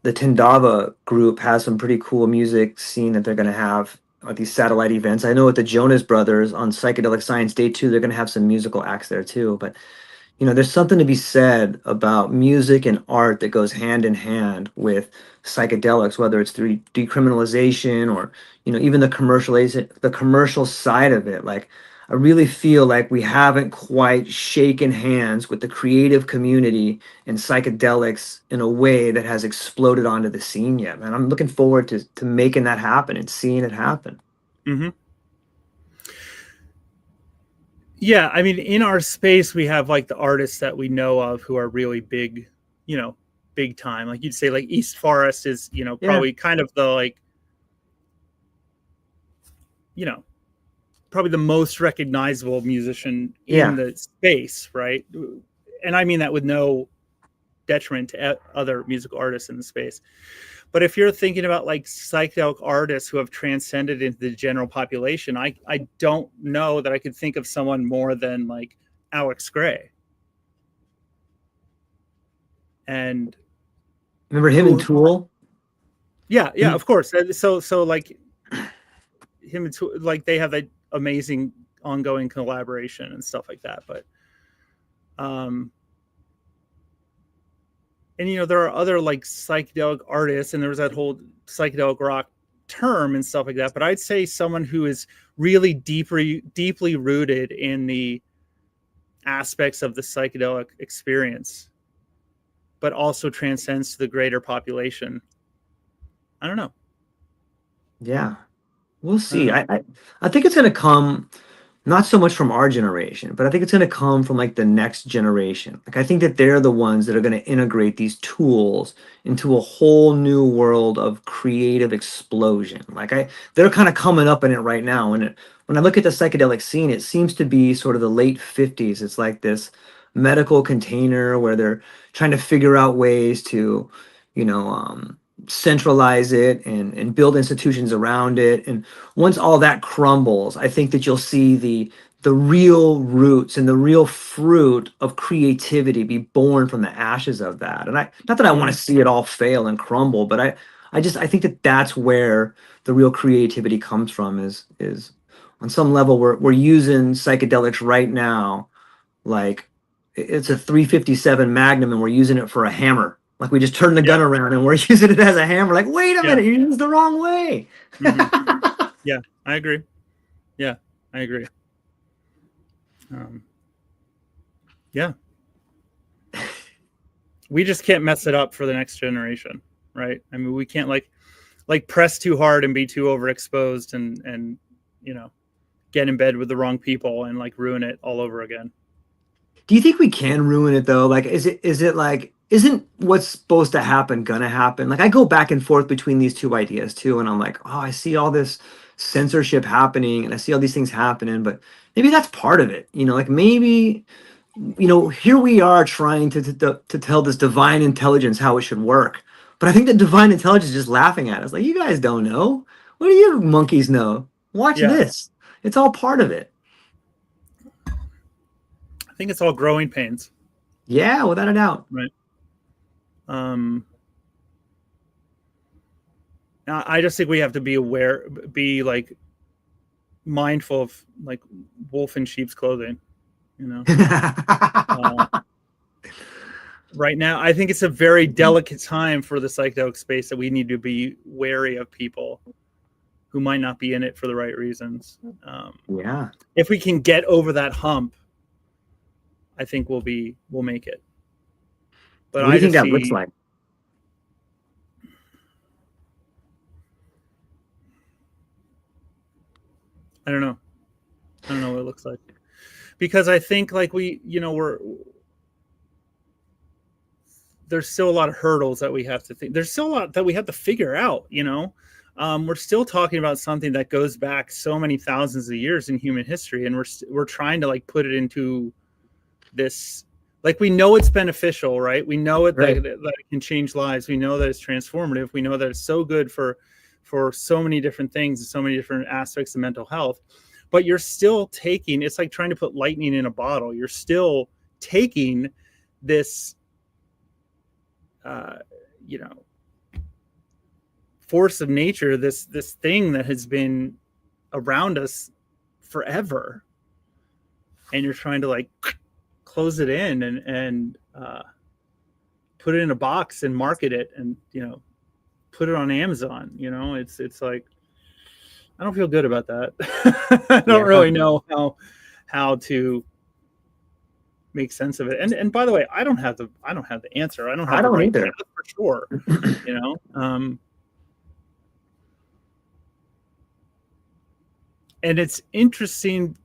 the Tindava group has some pretty cool music scene that they're going to have at these satellite events. I know at the Jonas Brothers on Psychedelic Science Day 2, they're going to have some musical acts there too. But there's something to be said about music and art that goes hand in hand with psychedelics, whether it's through decriminalization or even the commercial side of it. Like, I really feel like we haven't quite shaken hands with the creative community and psychedelics in a way that has exploded onto the scene yet, man. I'm looking forward to making that happen and seeing it happen. Mm-hmm. Yeah, I mean, in our space, we have like the artists that we know of who are really big, big time. Like you'd say, like East Forest is, probably kind of the like, probably the most recognizable musician in the space, right? And I mean that with no detriment to other musical artists in the space. But if you're thinking about like psychedelic artists who have transcended into the general population, I don't know that I could think of someone more than like Alex Gray. And remember him in Tool? Yeah, of course. So like him and Tool, like they have that amazing ongoing collaboration and stuff like that. But and there are other like psychedelic artists, and there was that whole psychedelic rock term and stuff like that. But I'd say someone who is really deeply rooted in the aspects of the psychedelic experience, but also transcends to the greater population. I don't know. Yeah, we'll see. I think it's going to come not so much from our generation, but I think it's going to come from like the next generation. Like, I think that they're the ones that are going to integrate these tools into a whole new world of creative explosion. Like, they're kind of coming up in it right now. And when I look at the psychedelic scene, it seems to be sort of the late 50s. It's like this medical container where they're trying to figure out ways to, centralize it and build institutions around it. And once all that crumbles, I think that you'll see the real roots and the real fruit of creativity be born from the ashes of that. And not that I want to see it all fail and crumble, but I think that that's where the real creativity comes from, is on some level we're using psychedelics right now like it's a 357 Magnum and we're using it for a hammer. Like, we just turn the gun around and we're using it as a hammer. Like, wait a minute, you used the wrong way. Mm-hmm. Yeah, I agree. Yeah, I agree. Yeah. We just can't mess it up for the next generation, right? I mean, we can't like press too hard and be too overexposed and get in bed with the wrong people and like ruin it all over again. Do you think we can ruin it though? Like, is it like, isn't what's supposed to happen gonna happen? Like, I go back and forth between these two ideas too, and I'm like, oh, I see all this censorship happening and I see all these things happening, but maybe that's part of it. Like, maybe, here we are trying to tell this divine intelligence how it should work. But I think the divine intelligence is just laughing at us. Like, you guys don't know. What do you monkeys know? Watch this. It's all part of it. I think it's all growing pains. Yeah, without a doubt. Right. I just think we have to be aware, be like mindful of like wolf in sheep's clothing, right now, I think it's a very delicate time for the psychedelic space that we need to be wary of people who might not be in it for the right reasons. Yeah. If we can get over that hump, I think we'll make it. But What do you think that looks like? I don't know what it looks like, because I think like there's still a lot of hurdles that we have to think. There's still a lot that we have to figure out, we're still talking about something that goes back so many thousands of years in human history. And we're trying to like put it into this, like, we know it's beneficial, right? We know it, Right. that it can change lives. We know that it's transformative. We know that it's so good for so many different things and so many different aspects of mental health. But you're still taking, it's like trying to put lightning in a bottle. You're still taking this, force of nature, this thing that has been around us forever, and you're trying to like close it in and put it in a box and market it and put it on Amazon. It's like, I don't feel good about that. I don't really know how to make sense of it. And by the way, I don't have the answer. I don't have the right either. path for sure. And it's interesting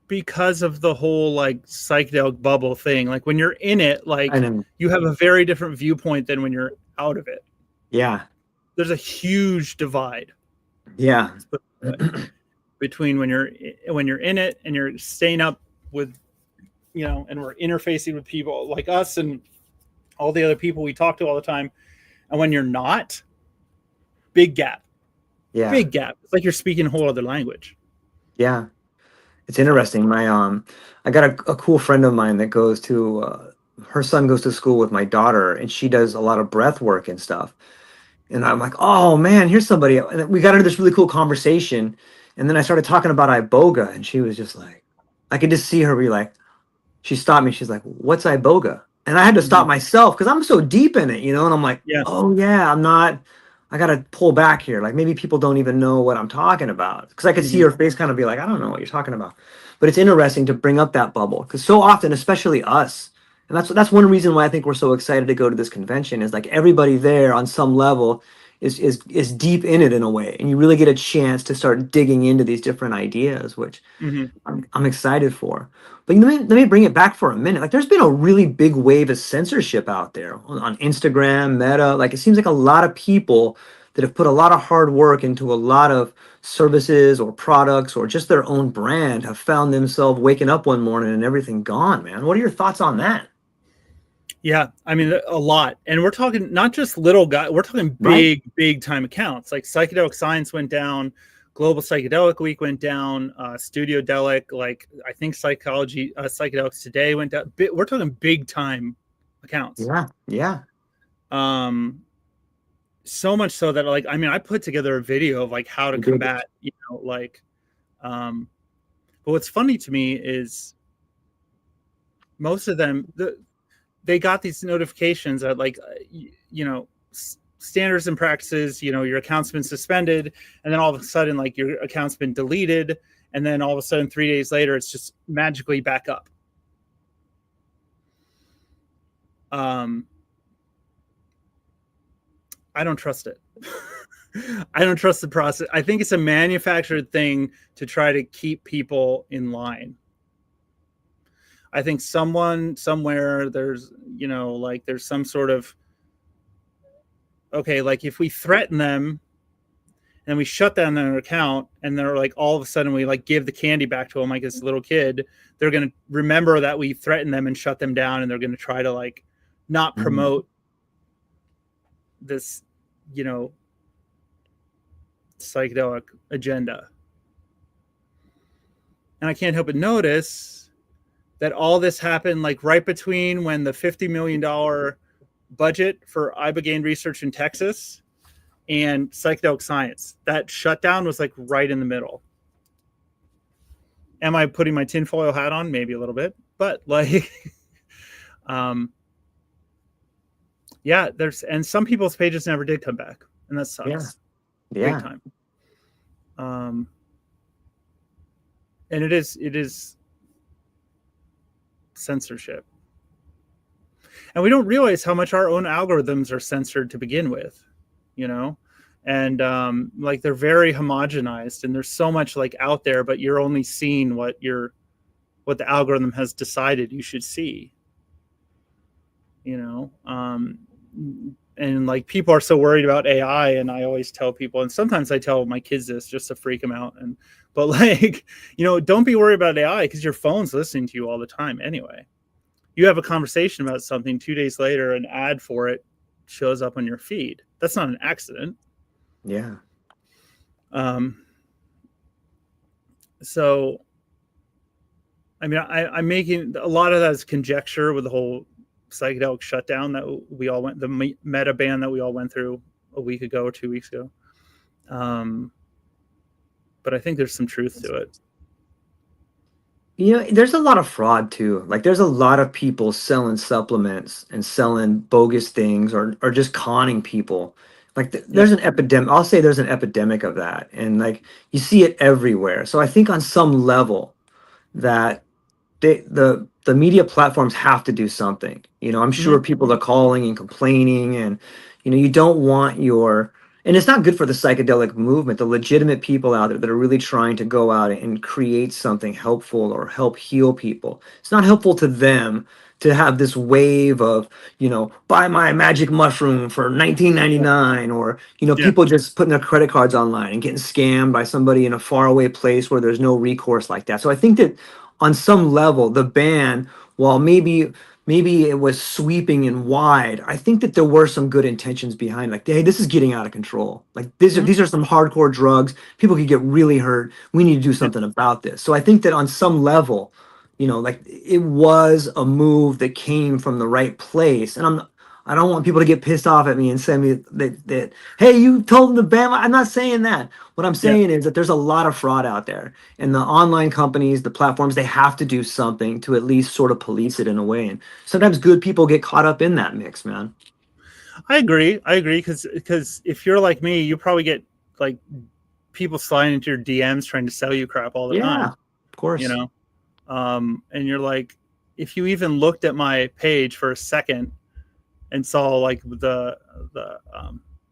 because of the whole like psychedelic bubble thing. Like when you're in it, like you have a very different viewpoint than when you're out of it. Yeah. There's a huge divide. Yeah. Between when you're in it and you're staying up with, and we're interfacing with people like us and all the other people we talk to all the time. And when you're not, big gap. Yeah. Big gap. It's like you're speaking a whole other language. Yeah. It's interesting. I got a cool friend of mine that goes to, her son goes to school with my daughter, and she does a lot of breath work and stuff. And I'm like, oh man, here's somebody. And we got into this really cool conversation. And then I started talking about iboga, and she was just like, I could just see her be like, she stopped me. She's like, what's iboga? And I had to stop myself because I'm so deep in it, and I'm like, oh yeah, I got to pull back here. Like maybe people don't even know what I'm talking about, because I could see her face kind of be like, I don't know what you're talking about. But it's interesting to bring up that bubble, because so often, especially us, and that's one reason why I think we're so excited to go to this convention, is like everybody there on some level is deep in it in a way, and you really get a chance to start digging into these different ideas, which I'm excited for. But let me bring it back for a minute. Like there's been a really big wave of censorship out there on Instagram, Meta. Like it seems like a lot of people that have put a lot of hard work into a lot of services or products or just their own brand have found themselves waking up one morning and everything gone, man. What are your thoughts on that? Yeah, I mean, a lot. And we're talking not just little guys, we're talking big time accounts. Like Psychedelic Science went down, Global Psychedelic Week went down, Studio Delic, like I think Psychedelics Today went down. We're talking big time accounts. Yeah. So much so that like, I mean, I put together a video of like how to combat, but what's funny to me is most of them, they got these notifications that like, standards and practices, your account's been suspended, and then all of a sudden, like your account's been deleted, and then all of a sudden 3 days later, it's just magically back up. I don't trust it. I don't trust the process. I think it's a manufactured thing to try to keep people in line. I think someone somewhere there's there's some sort of, okay, like if we threaten them and we shut down their account and they're like, all of a sudden we like give the candy back to them like this little kid, they're going to remember that we threatened them and shut them down, and they're going to try to like not promote this, psychedelic agenda. And I can't help but notice that all this happened like right between when the $50 million budget for ibogaine research in Texas and psychedelic science, that shutdown was like right in the middle. Am I putting my tinfoil hat on? Maybe a little bit, but like, yeah, and some people's pages never did come back, and that sucks. Yeah. Big time. And it is censorship. And we don't realize how much our own algorithms are censored to begin with, and like they're very homogenized, and there's so much like out there, but you're only seeing what the algorithm has decided you should see, and like people are so worried about AI, and I always tell people, and sometimes I tell my kids this just to freak them out, but like, don't be worried about AI because your phone's listening to you all the time anyway. You have a conversation about something, 2 days later, an ad for it shows up on your feed. That's not an accident. Yeah. So, I mean, I'm making a lot of that is conjecture with the whole psychedelic shutdown that we all went, the meta ban that we all went through a week ago or 2 weeks ago. But I think there's some truth to it. There's a lot of fraud too. Like there's a lot of people selling supplements and selling bogus things or just conning people. Like there's an epidemic. I'll say there's an epidemic of that. And like you see it everywhere. So I think on some level that the media platforms have to do something. I'm sure people are calling and complaining, and you don't want and it's not good for the psychedelic movement, the legitimate people out there that are really trying to go out and create something helpful or help heal people. It's not helpful to them to have this wave of, buy my magic mushroom for $19.99, or, people just putting their credit cards online and getting scammed by somebody in a faraway place where there's no recourse like that. So I think that on some level, the ban, while maybe it was sweeping and wide, I think that there were some good intentions behind, like, hey, this is getting out of control. Like these are some hardcore drugs. People could get really hurt. We need to do something about this. So I think that on some level, like it was a move that came from the right place. And I don't want people to get pissed off at me and send me that hey, you told them to ban. I'm not saying that. What I'm saying is that there's a lot of fraud out there, and the online companies, the platforms, they have to do something to at least sort of police it in a way. And sometimes good people get caught up in that mix, man. I agree because if you're like me, you probably get like people sliding into your DMs trying to sell you crap all the time. Of course. And you're like, if you even looked at my page for a second and saw like the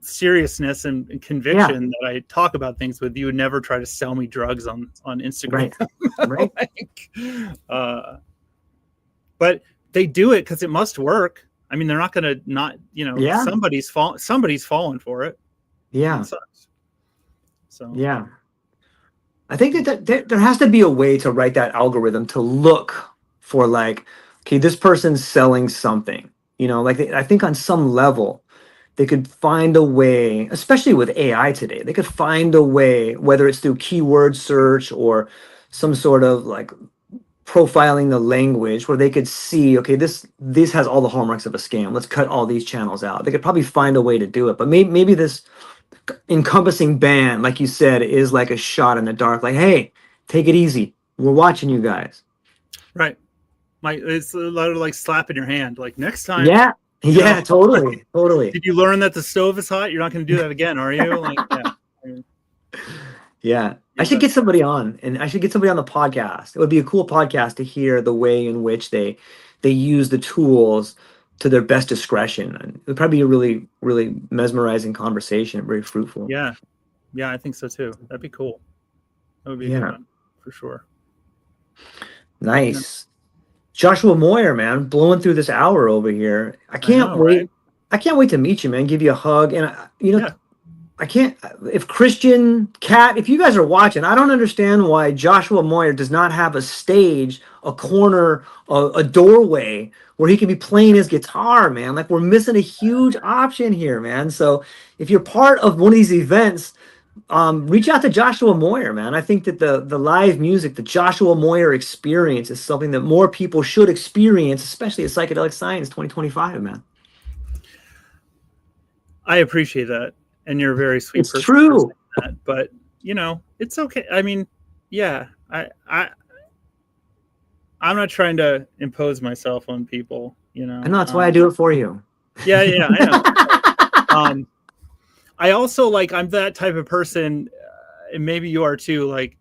seriousness and conviction that I talk about things with, you would never try to sell me drugs on Instagram. Right. But they do it because it must work. I mean, they're not going to not, somebody's falling for it. Yeah. It sucks. So yeah. I think that there has to be a way to write that algorithm to look for like, okay, this person's selling something, I think on some level they could find a way, especially with AI today, they could find a way, whether it's through keyword search or some sort of like profiling the language, where they could see, okay, this has all the hallmarks of a scam. Let's cut all these channels out. They could probably find a way to do it, but maybe this encompassing ban, like you said, is like a shot in the dark. Like, hey, take it easy. We're watching you guys. Right. It's a lot of like slapping your hand. Like next time. Yeah, totally. Did you learn that the stove is hot? You're not going to do that again, are you? Like, yeah. I should get somebody on, and I should get somebody on the podcast. It would be a cool podcast to hear the way in which they use the tools to their best discretion. And it would probably be a really, really mesmerizing conversation, very fruitful. Yeah, I think so too. That'd be cool. That would be a good one, for sure. Nice. Joshua Moyer, man, blowing through this hour over here. I can't wait. Right? I can't wait to meet you, man. Give you a hug. And I can't, if Christian, Kat, if you guys are watching, I don't understand why Joshua Moyer does not have a stage, a corner, a doorway where he can be playing his guitar, man. Like, we're missing a huge option here, man. So if you're part of one of these events, reach out to Joshua Moyer, man. I think that the live music, the Joshua Moyer experience, is something that more people should experience, especially at Psychedelic Science 2025, man. I appreciate that. And you're a very sweet person. It's true. That, but it's okay. I mean, I'm not trying to impose myself on people, I know, that's why I do it for you. Yeah, I know. I also like, I'm that type of person, and maybe you are too. Like,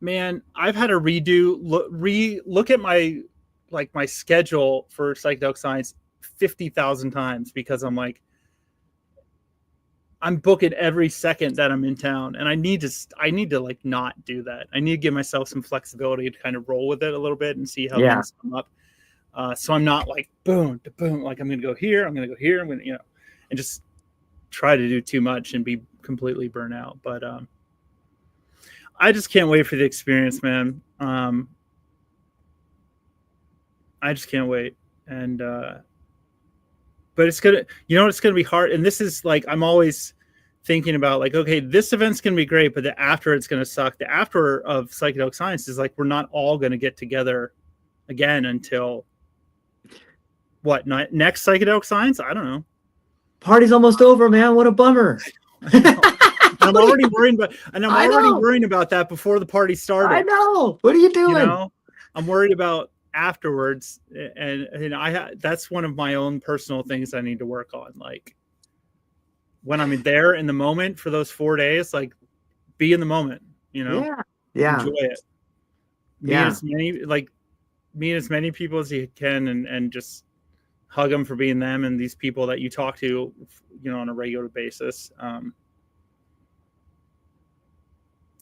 man, I've had to look at my schedule for psychedelic science 50,000 times because I'm like, I'm booking every second that I'm in town, and I need to like not do that. I need to give myself some flexibility to kind of roll with it a little bit and see how things come up. So I'm not like boom to boom, like I'm going to go here, I'm going to go here, I'm going to, and just try to do too much and be completely burnt out. But I just can't wait for the experience, man. I just can't wait. And but it's gonna, it's gonna be hard. And this is like, I'm always thinking about like, okay, this event's gonna be great, but the after, it's gonna suck. The after of psychedelic science is like, we're not all gonna get together again until what, next psychedelic science? I don't know. Party's almost over, man. What a bummer. I'm already worrying about that before the party started. I know. What are you doing? I'm worried about afterwards, and that's one of my own personal things I need to work on. Like, when I'm there in the moment for those 4 days, like, be in the moment, Yeah. Enjoy it. Meet as many people as you can, and just hug them for being them, and these people that you talk to, on a regular basis,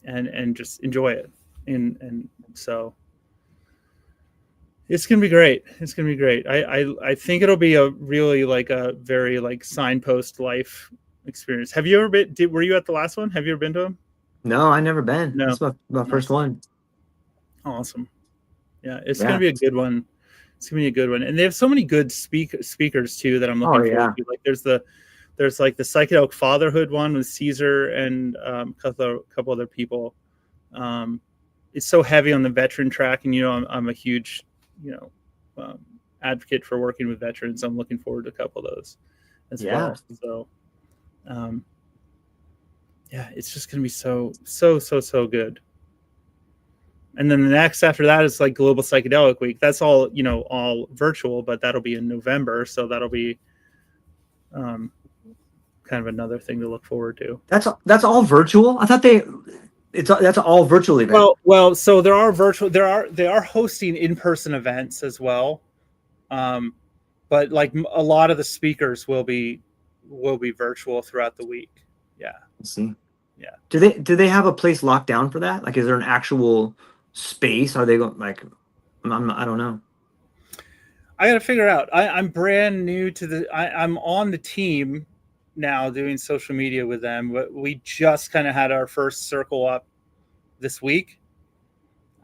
and just enjoy it. And so it's gonna be great. It's gonna be great. I think it'll be a really like a very like signpost life experience. Have you ever been? Were you at the last one? Have you ever been to them? No, I never been. No, it's my first one. Awesome. Yeah, it's gonna be a good one. It's gonna be a good one, and they have so many good speakers too that I'm looking forward to. Like there's like the psychedelic fatherhood one with Caesar and a couple other people. It's so heavy on the veteran track, and I'm a huge advocate for working with veterans. I'm looking forward to a couple of those as well. So it's just gonna be so good. And then the next after that is like Global Psychedelic Week. That's all all virtual, but that'll be in November, so that'll be kind of another thing to look forward to. That's all virtual. I thought that's all virtual event. Well, so they are hosting in-person events as well, but like a lot of the speakers will be virtual throughout the week. Yeah. Let's see. Yeah. Do they have a place locked down for that? Like, is there an actual space? Are they going like? I don't know. I got to figure out. I'm brand new to I'm on the team now doing social media with them. We just kind of had our first circle up this week.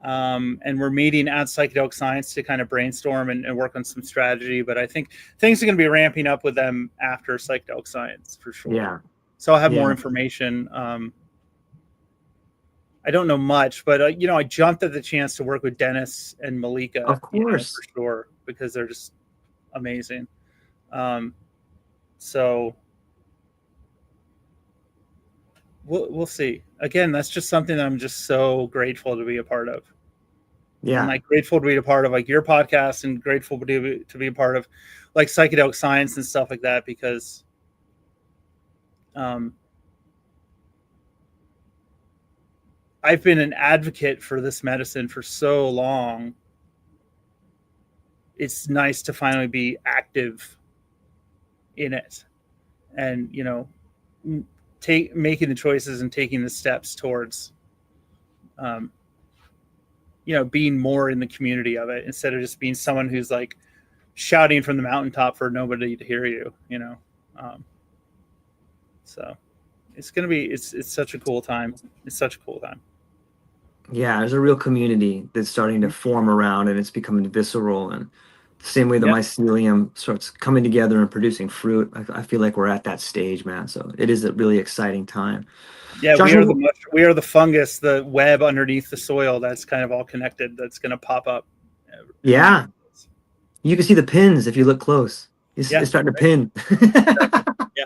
And we're meeting at Psychedelic Science to kind of brainstorm and work on some strategy. But I think things are going to be ramping up with them after Psychedelic Science for sure. Yeah. So I'll have more information. I don't know much, but I jumped at the chance to work with Dennis and Malika. Of course, for sure, because they're just amazing. So we'll see. Again, that's just something that I'm just so grateful to be a part of. Yeah, I'm like grateful to be a part of like your podcast, and grateful to be a part of like Psychedelic Science and stuff like that, because I've been an advocate for this medicine for so long. It's nice to finally be active in it, and making the choices and taking the steps towards being more in the community of it, instead of just being someone who's like shouting from the mountaintop for nobody to hear you. So it's gonna be it's such a cool time. It's such a cool time. Yeah, there's a real community that's starting to form around, and it's becoming visceral. And the same way the mycelium starts coming together and producing fruit, I feel like we're at that stage, man. So it is a really exciting time. Yeah, Joshua, we are the fungus, the web underneath the soil that's kind of all connected. That's going to pop up. Yeah, you can see the pins if you look close. It's starting to pin. Yeah.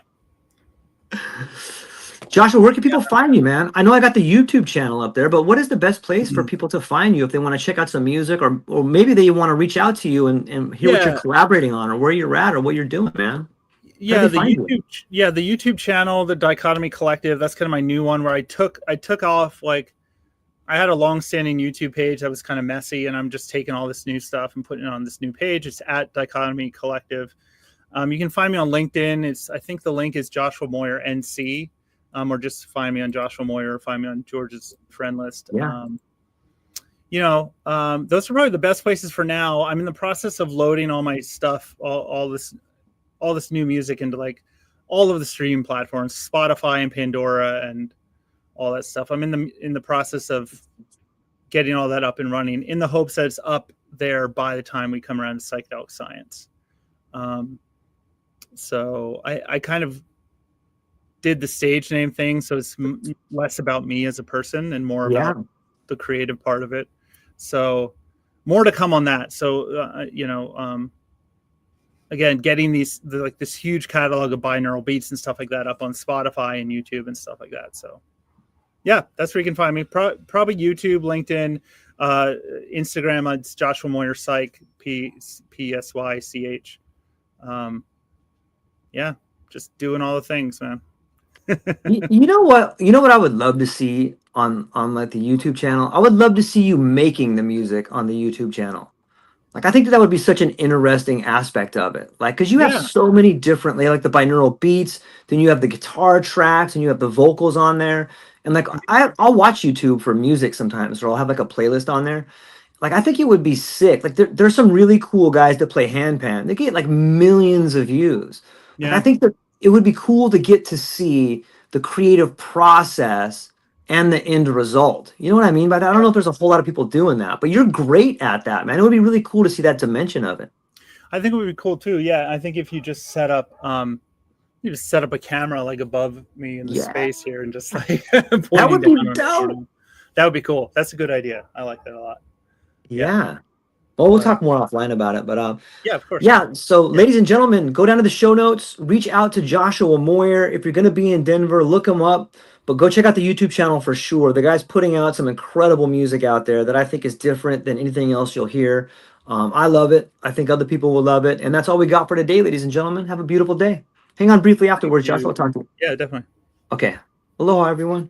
Joshua, where can people find you, man? I know I got the YouTube channel up there, but what is the best place for people to find you if they want to check out some music, or maybe they want to reach out to you and hear what you're collaborating on, or where you're at, or what you're doing, man? Yeah, the YouTube channel, the Dichotomy Collective, that's kind of my new one where I took off, like, I had a long-standing YouTube page that was kind of messy, and I'm just taking all this new stuff and putting it on this new page. It's at Dichotomy Collective. You can find me on LinkedIn. I think the link is Joshua Moyer NC. Or just find me on Joshua Moyer, or find me on George's friend list. Yeah. Those are probably the best places for now. I'm in the process of loading all my stuff, all this new music into like all of the streaming platforms, Spotify and Pandora and all that stuff. I'm in the process of getting all that up and running in the hopes that it's up there by the time we come around to psychedelic science. So I kind of did the stage name thing, so it's less about me as a person and more about the creative part of it. So more to come on that. So again, getting this huge catalog of binaural beats and stuff like that up on Spotify and YouTube and stuff like that. So yeah, that's where you can find me. Probably YouTube, LinkedIn, Instagram. It's Joshua Moyer Psych, PSYCH. Yeah, just doing all the things, man. You know what I would love to see on like the YouTube channel? I would love to see you making the music on the YouTube channel. Like, I think that would be such an interesting aspect of it. Like, because you have so many different, like the binaural beats, then you have the guitar tracks, and you have the vocals on there. And like, I'll watch YouTube for music sometimes, or I'll have like a playlist on there. Like, I think it would be sick. Like, there's some really cool guys that play handpan. They get like millions of views. Like, I think that it would be cool to get to see the creative process and the end result. You know what I mean by that? I don't know if there's a whole lot of people doing that, but you're great at that, man. It would be really cool to see that dimension of it. I think it would be cool too. Yeah, I think if you just set up, a camera like above me in the space here and just like that would be dope. That would be cool. That's a good idea. I like that a lot. Yeah. Well, we'll talk more offline about it, but yeah, of course. Yeah. So, ladies and gentlemen, go down to the show notes. Reach out to Joshua Moyer. If you're going to be in Denver, look him up. But go check out the YouTube channel for sure. The guy's putting out some incredible music out there that I think is different than anything else you'll hear. I love it. I think other people will love it. And that's all we got for today, ladies and gentlemen. Have a beautiful day. Hang on briefly afterwards, Joshua. I'll talk to you. Yeah, definitely. Okay. Aloha, everyone.